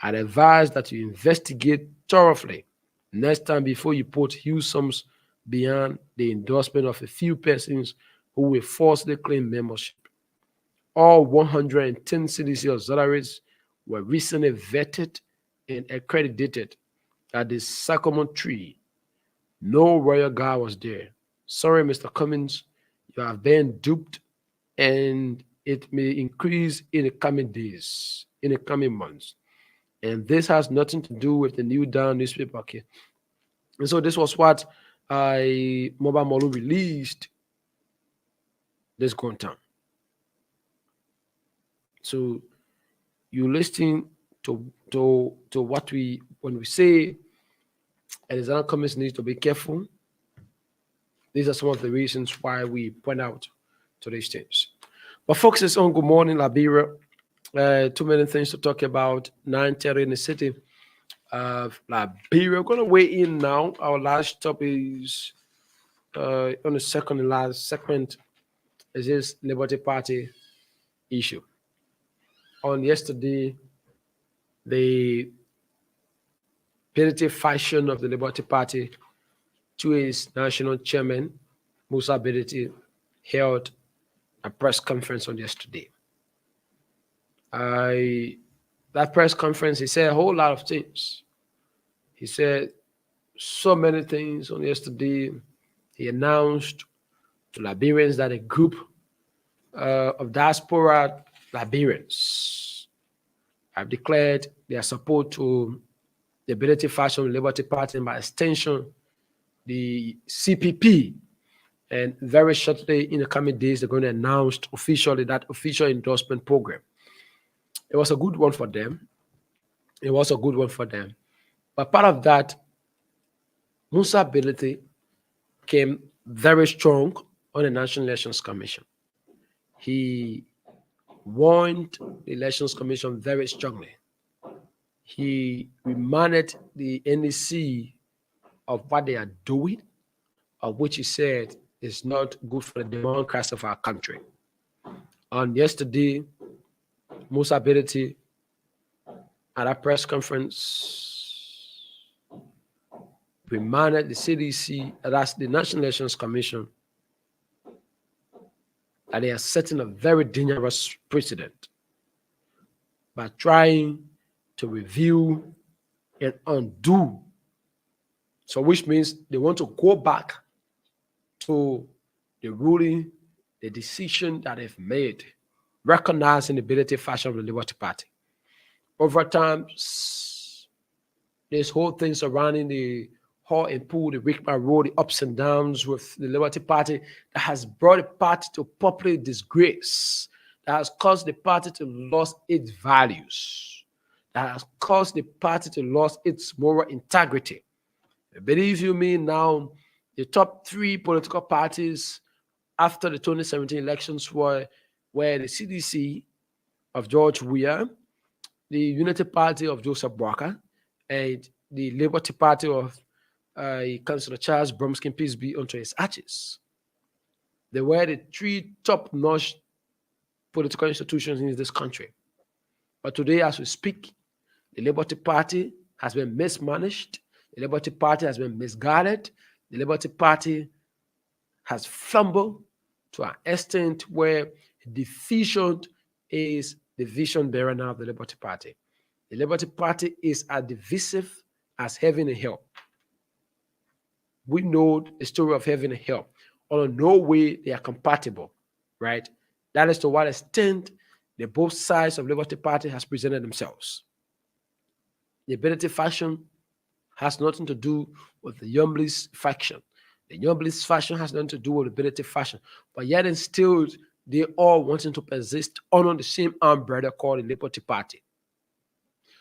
I advise that you investigate thoroughly next time before you put huge sums beyond the endorsement of a few persons who will falsely claim membership. All 110 CDC auxiliaries were recently vetted and accredited at the Sycamore Tree. No royal guard was there. Sorry, Mr. Cummins, you have been duped, and it may increase in the coming days, in the coming months. And this has nothing to do with the New Dawn newspaper. Okay? And so this was what Mobile Molu released this going time. So you listen to what when we say Alexander Cummings needs to be careful. These are some of the reasons why we point out to these things. But folks, it's on Good Morning Liberia. Too many things to talk about. 9:30 in the city of Liberia. We're going to weigh in now. Our last topic is on the second and last segment is this Liberty Party issue. On yesterday, the punitive faction of the Liberty Party to its national chairman, Musa Bediti, held a press conference on yesterday. That press conference, he said a whole lot of things. He said so many things on yesterday. He announced to Liberians that a group of diaspora Liberians have declared their support to the Ability Faction Liberty Party and by extension, the CPP. And very shortly in the coming days, they're going to announce officially that official endorsement program. It was a good one for them. It was a good one for them. But part of that, Musa Ability came very strong on the National Elections Commission. He warned the Elections Commission very strongly. He reminded the NEC of what they are doing, of which he said is not good for the democracy of our country. On yesterday, Musa Ability at a press conference reminded the CDC, that's the National Elections Commission, that they are setting a very dangerous precedent by trying to review and undo. So which means they want to go back to the ruling, the decision that they've made, recognizing the ability fashion of the Liberty Party. Over time, this whole thing surrounding the hot and pull, the Rickman Road, the ups and downs with the Liberty Party that has brought the party to popular disgrace, that has caused the party to lose its values, that has caused the party to lose its moral integrity. Believe you me, now the top three political parties after the 2017 elections were the CDC of George Weah, the Unity Party of Joseph Boakai, and the Liberty Party of Councillor Charles Bromskin, peace be unto his ashes. They were the three top-notch political institutions in this country. But today, as we speak, the Liberty Party has been mismanaged. The Liberty Party has been misguided. The Liberty Party has fumbled to an extent where deficient is the vision bearer now of the Liberty Party. The Liberty Party is as divisive as heaven and hell. We know the story of heaven and hell. On no way they are compatible, right? That is to what extent the both sides of Liberty Party has presented themselves. The Ability faction has nothing to do with the Youngblist faction. The Youngblist faction has nothing to do with the Ability faction. But yet and still, they all wanting to persist under the same umbrella called the Liberty Party.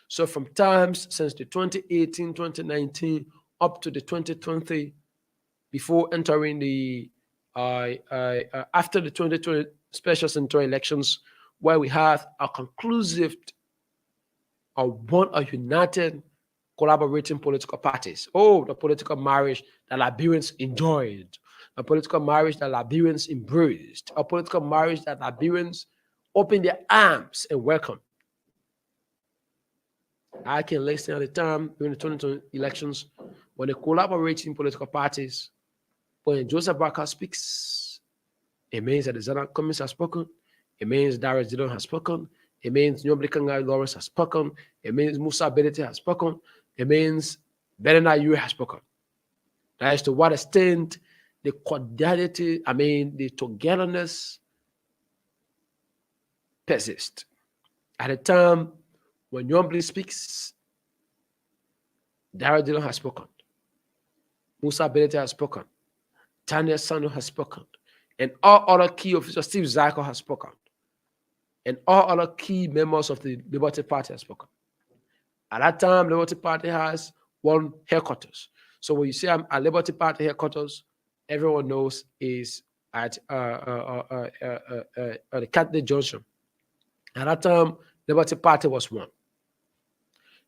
So from times since the 2018, 2019 up to the 2020, before entering the after the 2020 special central elections, where we had a conclusive or one of united collaborating political parties. Oh, the political marriage that Liberians enjoyed, a political marriage that Liberians embraced, a political marriage that Liberians opened their arms and welcomed. I can listen at the time during the 2020 elections when the collaborating political parties, when Joseph Barker speaks, it means that the Zana Cummings has spoken, it means Darius Dillon has spoken, it means Nyobli Kangai Lawrence has spoken, it means Musa Bedete has spoken, it means Benena Yue has spoken. That is to what extent the cordiality, the togetherness persists. At the time when Nyobli speaks, Darius Dillon has spoken, Musa Bedete has spoken, Tanya Sano has spoken, and all other key officials, Steve Zyko has spoken, and all other key members of the Liberty Party have spoken. At that time, Liberty Party has one headquarters. So when you say I'm at Liberty Party headquarters, everyone knows is at the Catholic Junction. At that time, Liberty Party was one.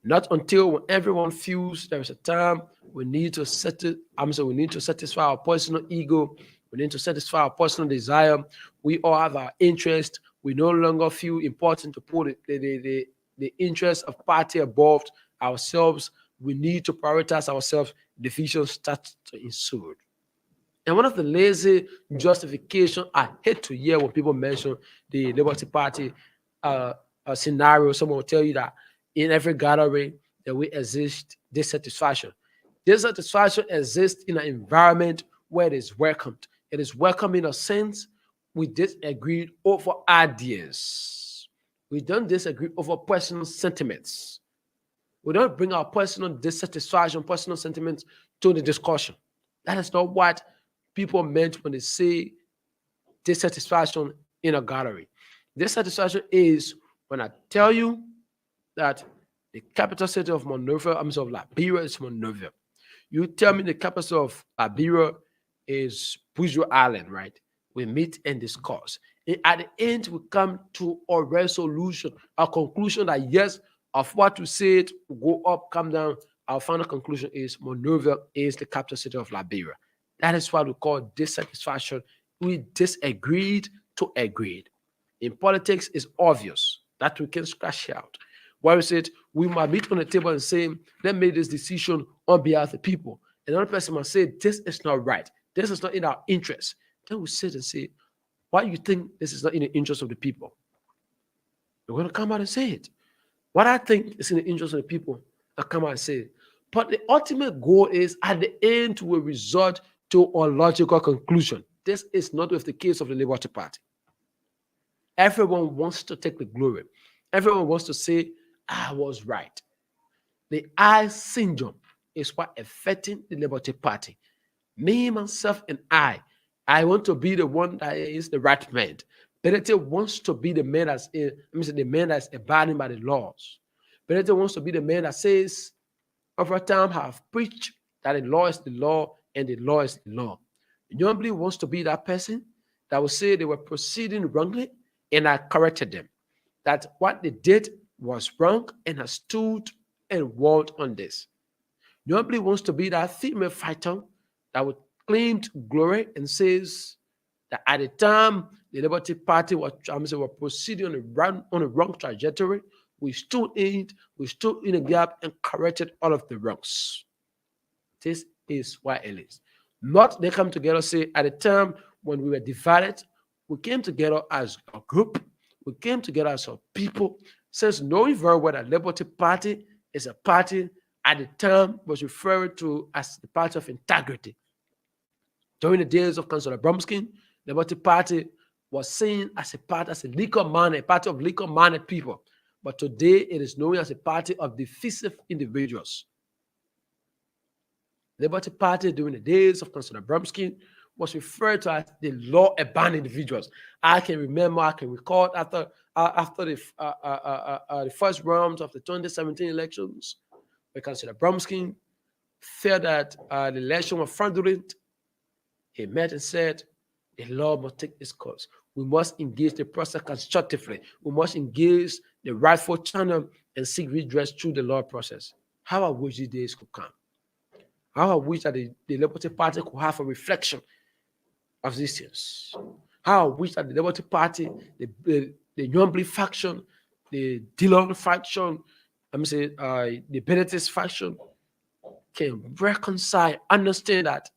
Not until when everyone feels there is a time we need to settle, we need to satisfy our personal ego, we need to satisfy our personal desire. We all have our interest. We no longer feel important to put the interest of party above ourselves. We need to prioritize ourselves. Division starts to ensue. And one of the lazy justification I hate to hear when people mention the Liberty Party scenario, someone will tell you that in every gathering there will exist dissatisfaction. Dissatisfaction exists in an environment where it is welcomed. It is welcome in a sense we disagree over ideas. We don't disagree over personal sentiments. We don't bring our personal dissatisfaction, personal sentiments to the discussion. That is not what people meant when they say dissatisfaction in a gallery. Dissatisfaction is when I tell you that the capital city of Monrovia, of Liberia is Monrovia. You tell me the capital of Liberia is Bujo Island, right? We meet and discuss. And at the end, we come to a resolution, a conclusion that yes, of what we said, go up, come down. Our final conclusion is Monrovia is the capital city of Liberia. That is what we call dissatisfaction. We disagreed to agreed. In politics, it's obvious that we can scratch out. Where we said we might meet on the table and say, let's make this decision on behalf of the people. Another person might say, this is not right. This is not in our interest. Then we sit and say, why do you think this is not in the interest of the people? We're going to come out and say it. What I think is in the interest of the people, I'll come out and say it. But the ultimate goal is at the end we will resort to a logical conclusion. This is not with the case of the Liberty Party. Everyone wants to take the glory. Everyone wants to say, I was right. The I syndrome is what affecting the Liberty Party. Me, myself, and I want to be the one that is the right man. Benete wants to be the man that's the man that's abiding by the laws. Benete wants to be the man that says, over time, I have preached that the law is the law and the law is the law. Nobody wants to be that person that will say they were proceeding wrongly and I corrected them. That what they did was wrong and I stood and walled on this. Nobody wants to be that female fighter that would claim glory and says that at the time the Liberty Party were proceeding on a wrong trajectory, we stood in a gap and corrected all of the wrongs. This is why it is. Not they come together, say at the time when we were divided, we came together as a group, we came together as a people, since knowing very well that Liberty Party is a party at the time was referred to as the party of integrity. During the days of Councillor Bromskin, the Liberty Party was seen as a party, as a liquor-minded, a party of liquor-minded people. But today it is known as a party of divisive individuals. Liberty Party during the days of Councillor Bromskin was referred to as the law-abiding individuals. I can recall after the first round of the 2017 elections, where Councillor Bromskin felt that the election was fraudulent, he met and said, the law must take its course. We must engage the process constructively. We must engage the rightful channel and seek redress through the law process. How I wish these days could come. How I wish that the Liberty Party could have a reflection of these things. How I wish that the Liberty Party, the Yombly faction, the Dillon faction, the Benitez faction can reconcile, understand that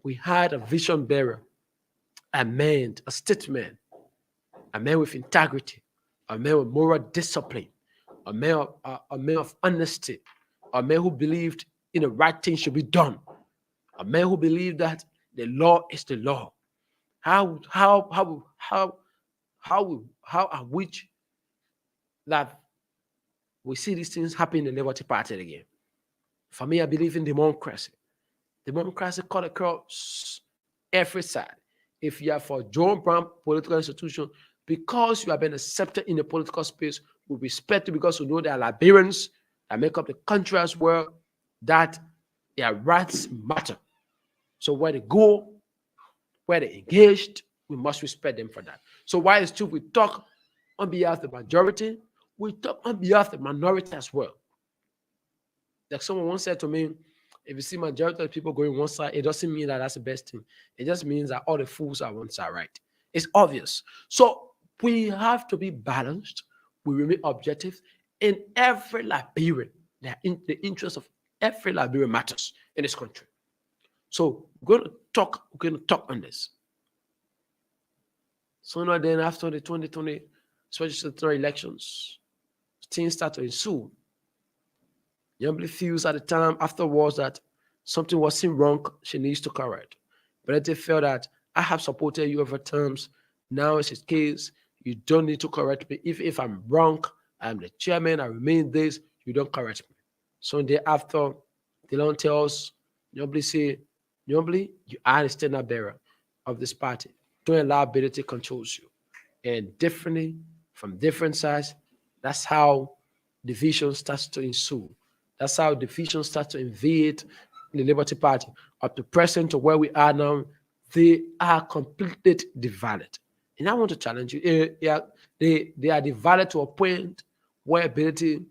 we had a vision bearer, a man, a statesman, a man with integrity, a man with moral discipline, a man of honesty, a man who believed in the right thing should be done, a man who believed that the law is the law. How I wish that we see these things happen in the Liberty Party again. For me, I believe in democracy. Democracy cut across every side. If you are for John Brown political institution, because you have been accepted in the political space, we respect you because we know there are Liberians that make up the country as well, that their rights matter. So where they go, where they engaged, we must respect them for that. So while it's true we talk on behalf of the majority, we talk on behalf of the minority as well. Like someone once said to me, if you see majority of people going one side, it doesn't mean that that's the best thing. It just means that all the fools are one side, right? It's obvious. So we have to be balanced. We remain objective. In every Liberian, the interest of every Liberian matters in this country. So we're going to talk on this. Sooner than after the 2020 special elections, things start to ensue. Yombly feels at the time afterwards that something was seen wrong, she needs to correct. But they felt that I have supported you over terms. Now it's his case. You don't need to correct me. If I'm wrong, I'm the chairman, I remain this, you don't correct me. Sunday after, Dylan tells Yombly, say, Yombly, you are the standard bearer of this party. Don't allow ability controls you. And differently, from different sides, that's how division starts to ensue. That's how division starts to invade the Liberty Party. Up to present to where we are now, they are completely divided. And I want to challenge you. They are divided to a point where ability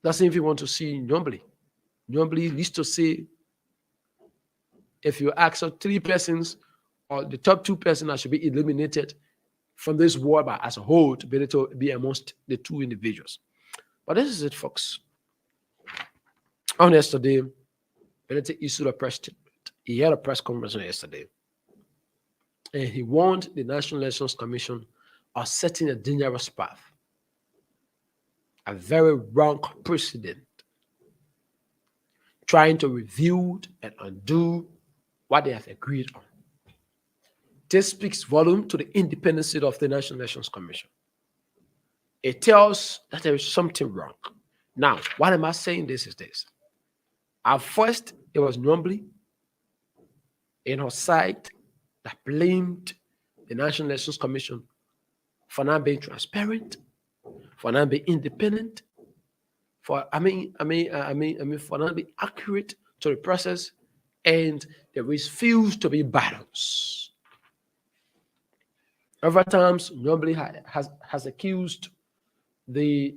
doesn't even want to see Nyombly. Nyombly used to say, if you ask 3 persons or the top 2 persons that should be eliminated from this war but as a whole to be able to be amongst the 2 individuals. But this is it, folks. On yesterday, Benedict issued a press statement. He had a press conference yesterday. And he warned the National Elections Commission of setting a dangerous path, a very wrong precedent, trying to review and undo what they have agreed on. This speaks volume to the independence of the National Elections Commission. It tells that there is something wrong. Now, why am I saying this is this? At first, it was Nyombly in her side that blamed the National Elections Commission for not being transparent, for not being independent, for not being accurate to the process, and they refused to be balanced. Over times, Nyombly has accused the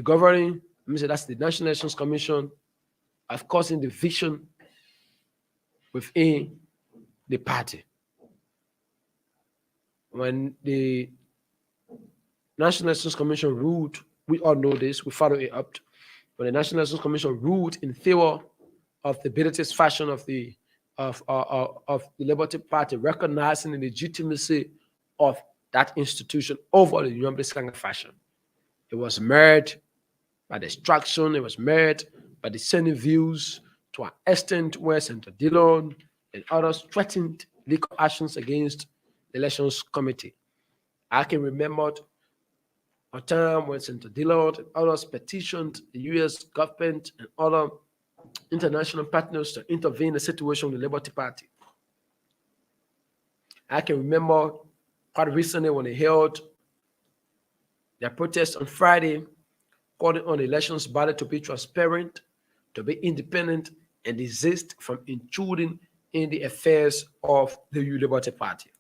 governing, that's the National Elections Commission, of causing division within the party. When the National Elections Commission ruled, we all know this, we follow it up. When the National Elections Commission ruled in favor of the Benitez faction of the Liberty Party, recognizing the legitimacy of that institution over the Nyombly faction, it was marred by distraction, it was marred by dissenting views to an extent where Senator Dillon and others threatened legal actions against the Elections Committee. I can remember a time when Senator Dillon and others petitioned the U.S. government and other international partners to intervene in the situation with the Liberty Party. I can remember quite recently when they held their protest on Friday calling on elections body to be transparent, to be independent, and desist from intruding in the affairs of the Liberty Party.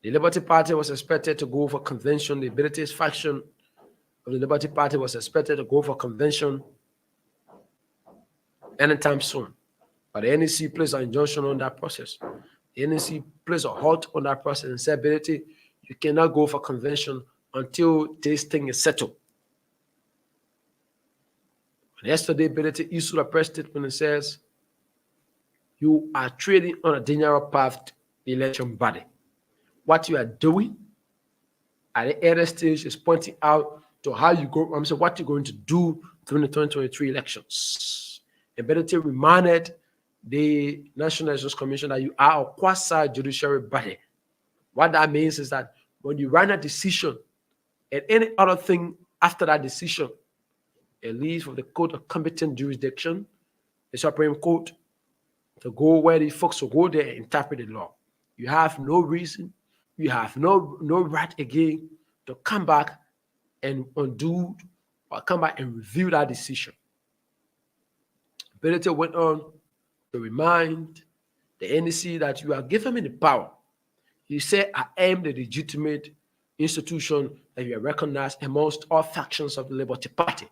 The Liberty Party was expected to go for convention. The British faction of the Liberty Party was expected to go for convention anytime soon. But the NEC placed an injunction on that process. The NEC placed a halt on that process and said, British, you cannot go for convention until this thing is settled. And yesterday, British issued a press statement and says, you are trading on a dangerous path to the election body. What you are doing at the early stage is pointing out to how you go, what you're going to do during the 2023 elections. And Benedict reminded the National Elections Commission that you are a quasi-judiciary body. What that means is that when you run a decision and any other thing after that decision, it leaves from the court of competent jurisdiction, the Supreme Court, to go where the folks will go there and interpret the law. You have no reason, you have no right again to come back and undo or come back and review that decision. Benedict went on to remind the NEC that you are giving me the power. You say, I am the legitimate institution that you are recognized amongst all factions of the Liberty Party.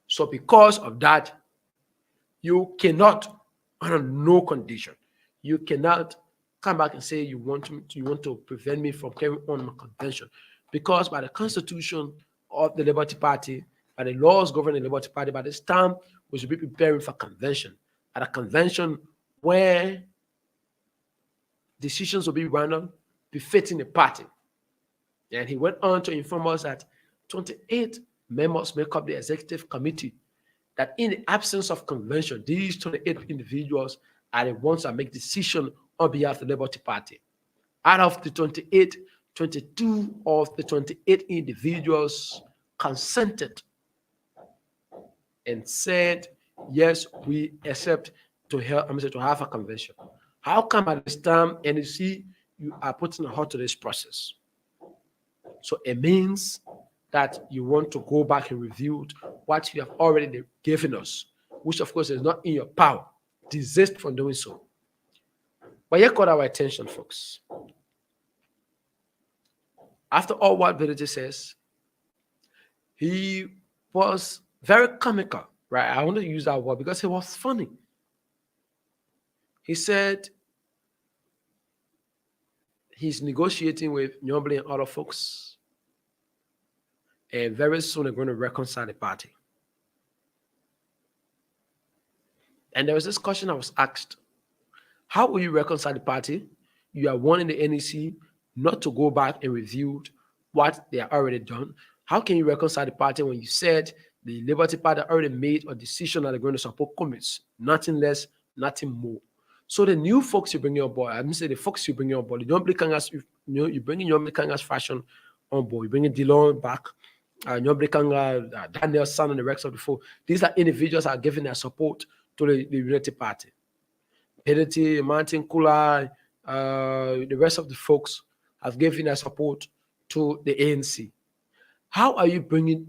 So because of that, you cannot, under no condition, you cannot come back and say you want to prevent me from carrying on my convention. Because by the Constitution of the Liberty Party, by the laws governing the Liberty Party, by this time, we should be preparing for convention. At a convention where decisions will be random, befitting the party. And he went on to inform us that 28 members make up the executive committee, that in the absence of convention, these 28 individuals are the ones that make decisions on behalf of the Liberty Party. Out of the 28, 22 of the 28 individuals consented and said, yes, we accept to have a convention. How come at this time, NEC, you are putting a halt to this process? So it means that you want to go back and review what you have already given us, which of course is not in your power. Desist from doing so. But here caught our attention, folks. After all what Benedict says, he was very comical, right? I want to use that word because it was funny. He said he's negotiating with Nyombele and other folks, and very soon they're going to reconcile the party. And there was this question I was asked: how will you reconcile the party? You are warning the NEC not to go back and review what they have already done. How can you reconcile the party when you said the Liberty Party already made a decision that they're going to support Cummins? Nothing less, nothing more. So the new folks you bring on board, I mean, say the folks you bring on board, you don't bring you bring in your Kangas fashion on board. You bring in Dillon back, you bring Daniel Son and the rest of the folk. These are individuals that are giving their support to the Unity Party. Pedity, Martin Kula, the rest of the folks have given their support to the ANC. How are you bringing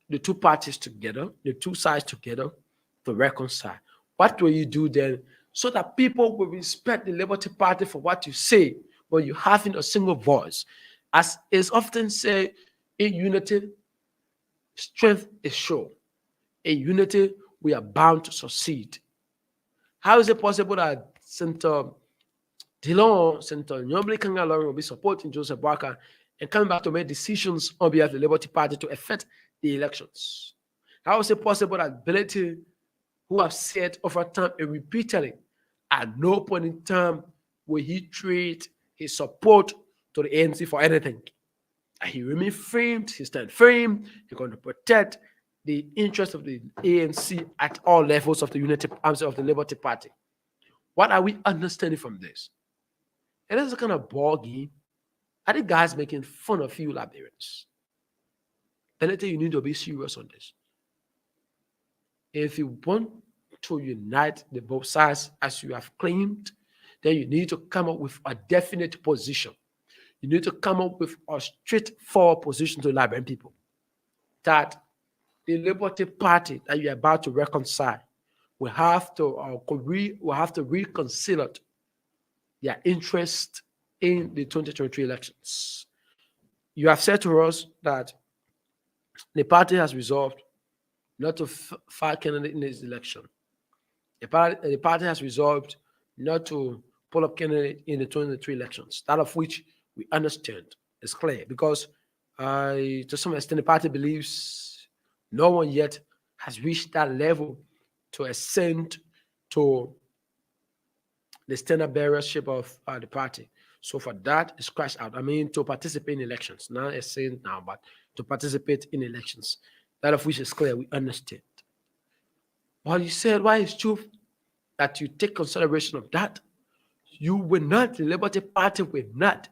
the two parties together, the two sides together to reconcile? What will you do then so that people will respect the Liberty Party for what you say when you're having a single voice? As is often said, in unity, strength is sure. In unity, we are bound to succeed. How is it possible that Senator Dillon, Senator Nyombele Kangalore will be supporting Joseph Barker and coming back to make decisions on behalf of the Liberty Party to affect the elections? How is it possible that Belletti, who have said over time and repeatedly, at no point in time will he trade his support to the ANC for anything? And he remains framed, he stands firm, he's going to protect the interest of the ANC at all levels of the unity of the Liberty Party. What are we understanding from this? It is a kind of ball game. Are the guys making fun of you, Liberians? Belletti, you need to be serious on this. If you want to unite the both sides as you have claimed, then you need to come up with a definite position. you need to come up with a straightforward position to Liberian people that the Liberty Party that you're about to reconcile will have to reconsider their interest in the 2023 elections. You have said to us that the party has resolved not to fire candidate in this election. The party has resolved not to pull up candidate in the 2023 elections, that of which we understand is clear, because to some extent the party believes no one yet has reached that level to ascend to the standard bearership of the party. So for that, it's crashed out. I mean, to participate in elections, not ascend now, but to participate in elections, that of which is clear, we understand. But you said, why is true that you take consideration of that? You will not, the Liberty Party will not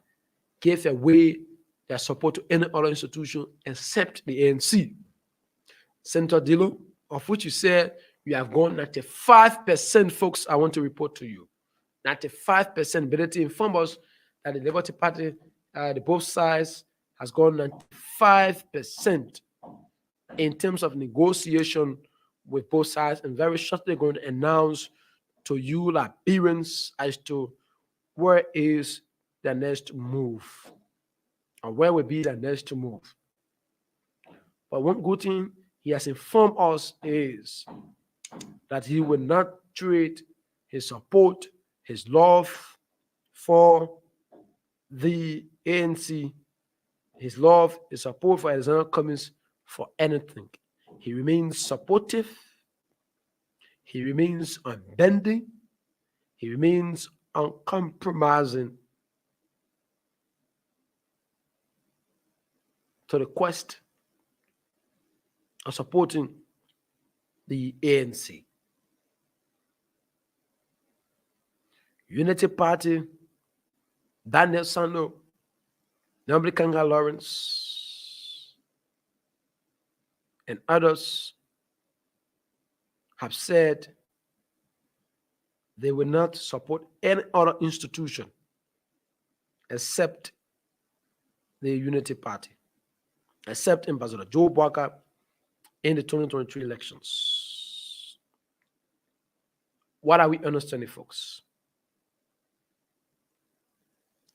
give away their support to any other institution except the ANC. Senator Dillon, of which you said you have gone 95%, folks, I want to report to you. 95%, but to inform us that the Liberty Party, the both sides, has gone 95% in terms of negotiation with both sides, and very shortly going to announce to you Liberians as to where is the next move, or where will be the next move. But one good thing he has informed us is that he will not trade his support, his love for the ANC, his love, his support for Alexander Cummings for anything. He remains supportive, he remains unbending, he remains uncompromising to the quest of supporting the ANC. Unity Party, Daniel Sano, Nobly Kanga Lawrence, and others have said they will not support any other institution except the Unity Party, except Ambassador Joe Barker in the 2023 elections. What are we understanding, folks?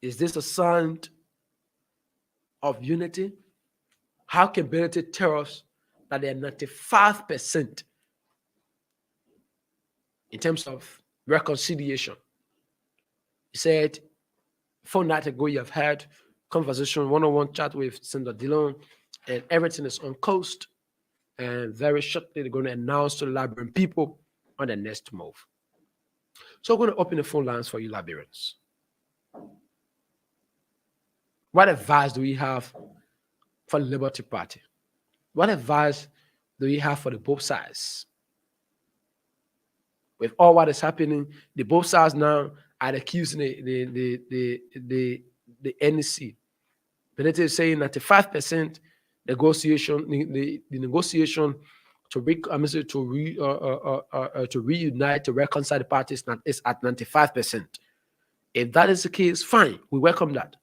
Is this a sign of unity? How can Benedict tell us that they are 95% in terms of reconciliation? He said, 4 nights ago, you have had conversation, one-on-one chat with Senator Dillon, and everything is on coast. And very shortly, they're going to announce to the Liberian people on the next move. So I'm going to open the phone lines for you, Liberians. What advice do we have for the Liberty Party? What advice do we have for the both sides? With all what is happening, the both sides now are accusing the NEC. Benedict is saying 95% negotiation, the negotiation to reunite, to reconcile the parties is at 95%. If that is the case, fine, we welcome that.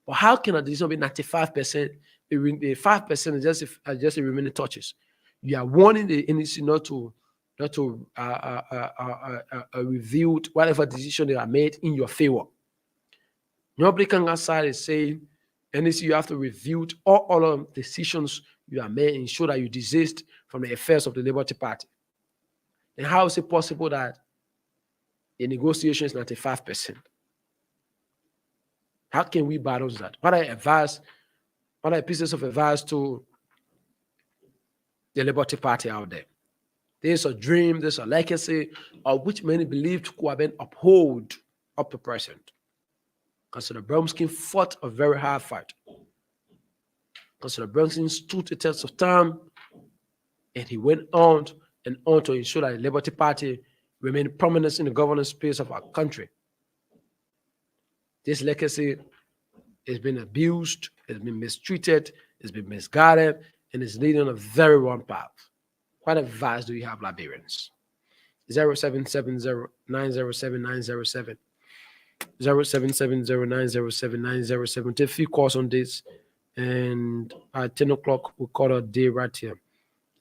But how can a decision be 95%? The 5% is just the remaining touches. You are warning the NEC not to review whatever decision they are made in your favor. Nobody can outside is saying, NEC, you have to review all other decisions you are made, ensure that you desist from the affairs of the Liberty Party. And how is it possible that the negotiation is 95%? How can we battle that? What are pieces of advice to the Liberty Party out there? There's a dream, there's a legacy of which many believed could have been upheld up to present. Councillor Bromskin fought a very hard fight. Councillor Bromskin stood the test of time, and he went on and on to ensure that the Liberty Party remained prominent in the governance space of our country. This legacy has been abused, has been mistreated, has been misguided, and is leading on a very wrong path. What advice do you have, Liberians? 0770-907-907. 07709079007. Take a few calls on this, and at 10 o'clock we call a day right here.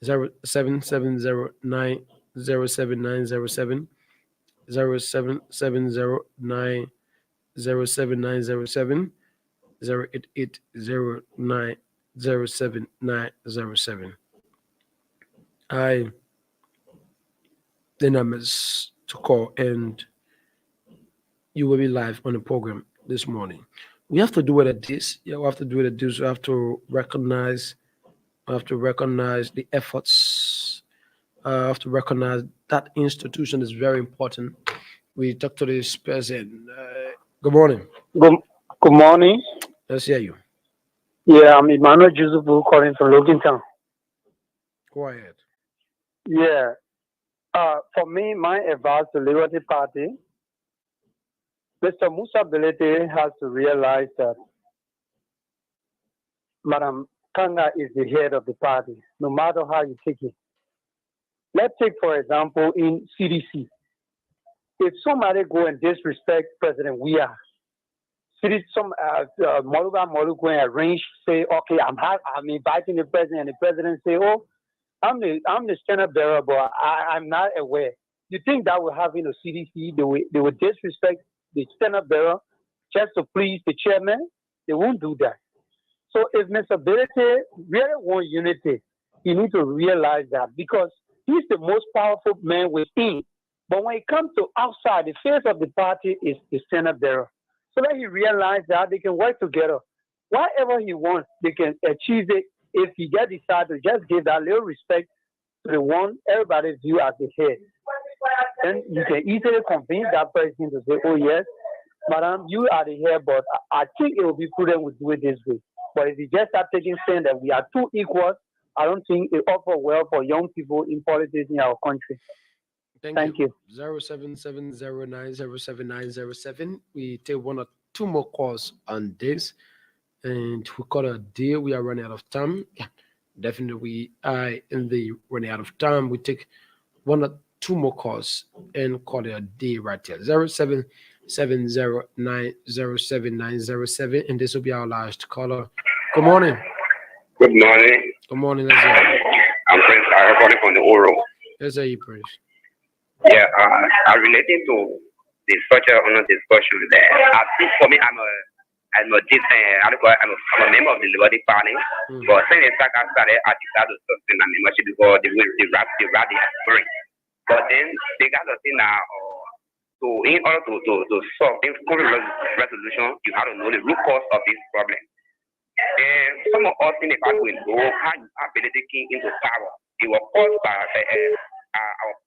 07709079007. 07709079007. 08809079007. I the numbers to call, and you will be live on the program this morning. We have to do it at this. Yeah, we have to do it at this. We have to recognize the efforts. Have to recognize that institution is very important. We talk to this person. Good morning. Good, good morning. Let's hear you. Yeah, I'm Emmanuel Joseph calling from Logan Town. Go ahead. Yeah. For me, my advice to Liberty Party, Mr. Musa Belete has to realize that Madam Kanga is the head of the party, no matter how you take it. Let's take, for example, in CDC. If somebody go and disrespect President Weah, Moluba Molu go and arrange, say, okay, I'm inviting the president, and the president say, oh, I'm the standard bearer, but I'm not aware. You think that will happen in CDC? They will disrespect the standard bearer just to please the chairman? They won't do that. So if Mr. Belete really want unity, he needs to realize that because he's the most powerful man within. But when it comes to outside, the face of the party is the standard bearer. So that he realize that they can work together. Whatever he wants, they can achieve it if he just decide to just give that little respect to the one everybody view as the head. Then you can easily convince that person to say, oh yes, madam, you are the head, but I think it will be prudent we do it this way. But if you just start taking stand that we are two equals, I don't think it offers well for young people in politics in our country. Thank you. 07709079007. We take one or two more calls on this, and we call a deal. We are running out of time. Yeah, definitely we are in the running out of time. We take one or two more calls and call it a day right here. 07709079007, and this will be our last caller. Good morning. Good morning. Good morning. Let's hear you. I'm Prince. I'm calling from the Oro. Let's hear you, Prince. Yeah, I'm relating to the social honor discussion there. I think for me, I'm a member of the Liberty Party, but since in fact I started, I decided to sustain my membership because the rally is free. But then they got to see now, so in order to solve conflict resolution, you have to know the root cause of this problem. And some of us in the party will know how ability came into power. It was caused by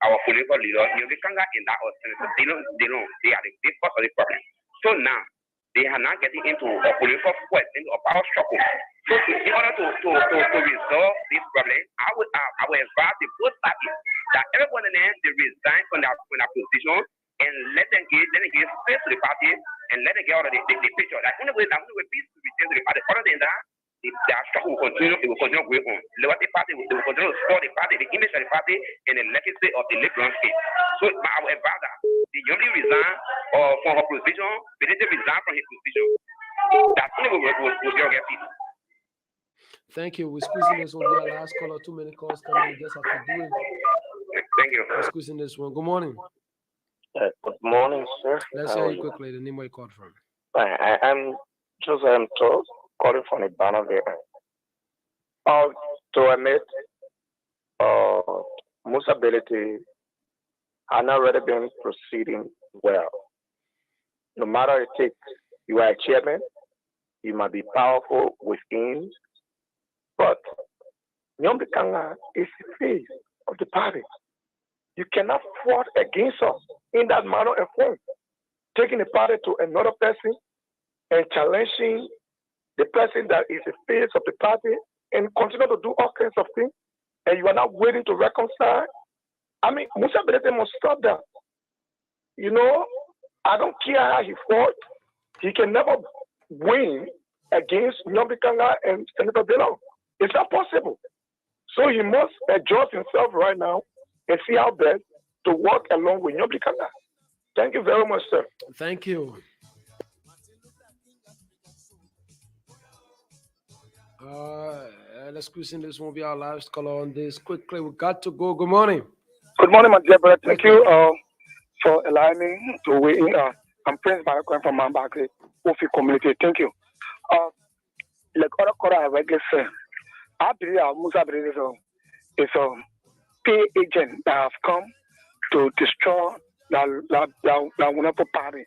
our political leaders. You can get in that alternative. They are the cause of the problem. So now they are not getting into a political quest, into a power struggle. So in order to resolve this problem, I will advise the both parties that everyone in there they resign from their position and let them give space to the party and let them get out of the picture. That only way peace will return to the party. Other than that, their struggle will continue. It will continue going on. Liberty Party will continue to support the party, the image of the party, and the legacy of the late landscape. So I will advise that the only resign from her position, they didn't resign from his position. That only will get peace. Thank you. We're squeezing this one. Be our last caller. Too many calls coming. We just have to do it. Thank you. We're squeezing this one. Good morning. Good morning, sir. Let's hear you quickly. The name where you called from. I'm Joseph Toast, calling from the banner there. To admit, most ability are not really been proceeding well. No matter it takes, you are a chairman, you might be powerful within, but Nyombikanga is the face of the party. You cannot fight against us in that manner and form. Taking the party to another person and challenging the person that is the face of the party and continue to do all kinds of things, and you are not willing to reconcile. I mean, Musa Belete must stop that. You know, I don't care how he fought. He can never win against Nyombikanga and Senator Dillon. It's not possible. So he must adjust himself right now and see how best to work along with Nyombikanga. Thank you very much, sir. Thank you. Let's squeeze in this one. Be our last caller on this quickly. We got to go. Good morning. Good morning, my dear brother. Thank you for allowing me to weigh in. I'm Prince Baracon from Mambakri, Ofi community. Thank you. Like other caller I regularly say, I believe Musa Bridges is a pay agent that have come to destroy the wonderful party.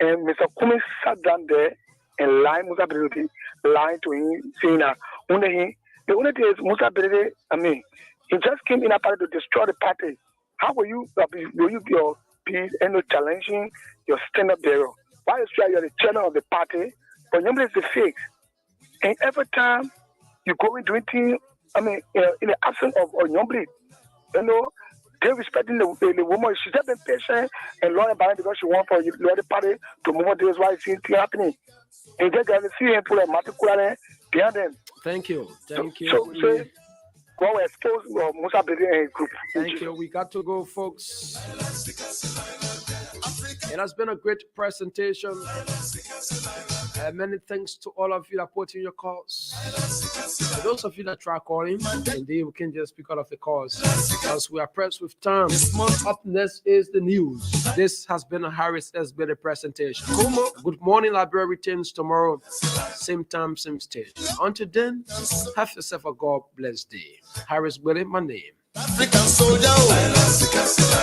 And Mr. Kumi sat down there and lied Musa Bridges, lying to him, saying that the only thing is Musa Bridges, he just came in a party to destroy the party. How will you be your peace and not challenging your stand-up bearer? Why is you're the chairman of the party, but Nyombre is the fake? And every time you go into anything, in the absence of Nyombre, they're respecting the woman. She's just been patient and learning about it because she wants for the other party to move on. This is why it's happening. And they're going to see him put a matricular behind them. Thank you. So go expose Musa Bridges group. Thank you. We got to go, folks. It has been a great presentation. Many thanks to all of you that put in your calls. For those of you that try calling, indeed, we can just pick out of the calls as we are pressed with time. Up next is the news. This has been a Harris SBD presentation. Good morning, Liberia returns tomorrow, same time, same stage. Until then, have yourself a God bless day. Harris Billy, my name. African soldier.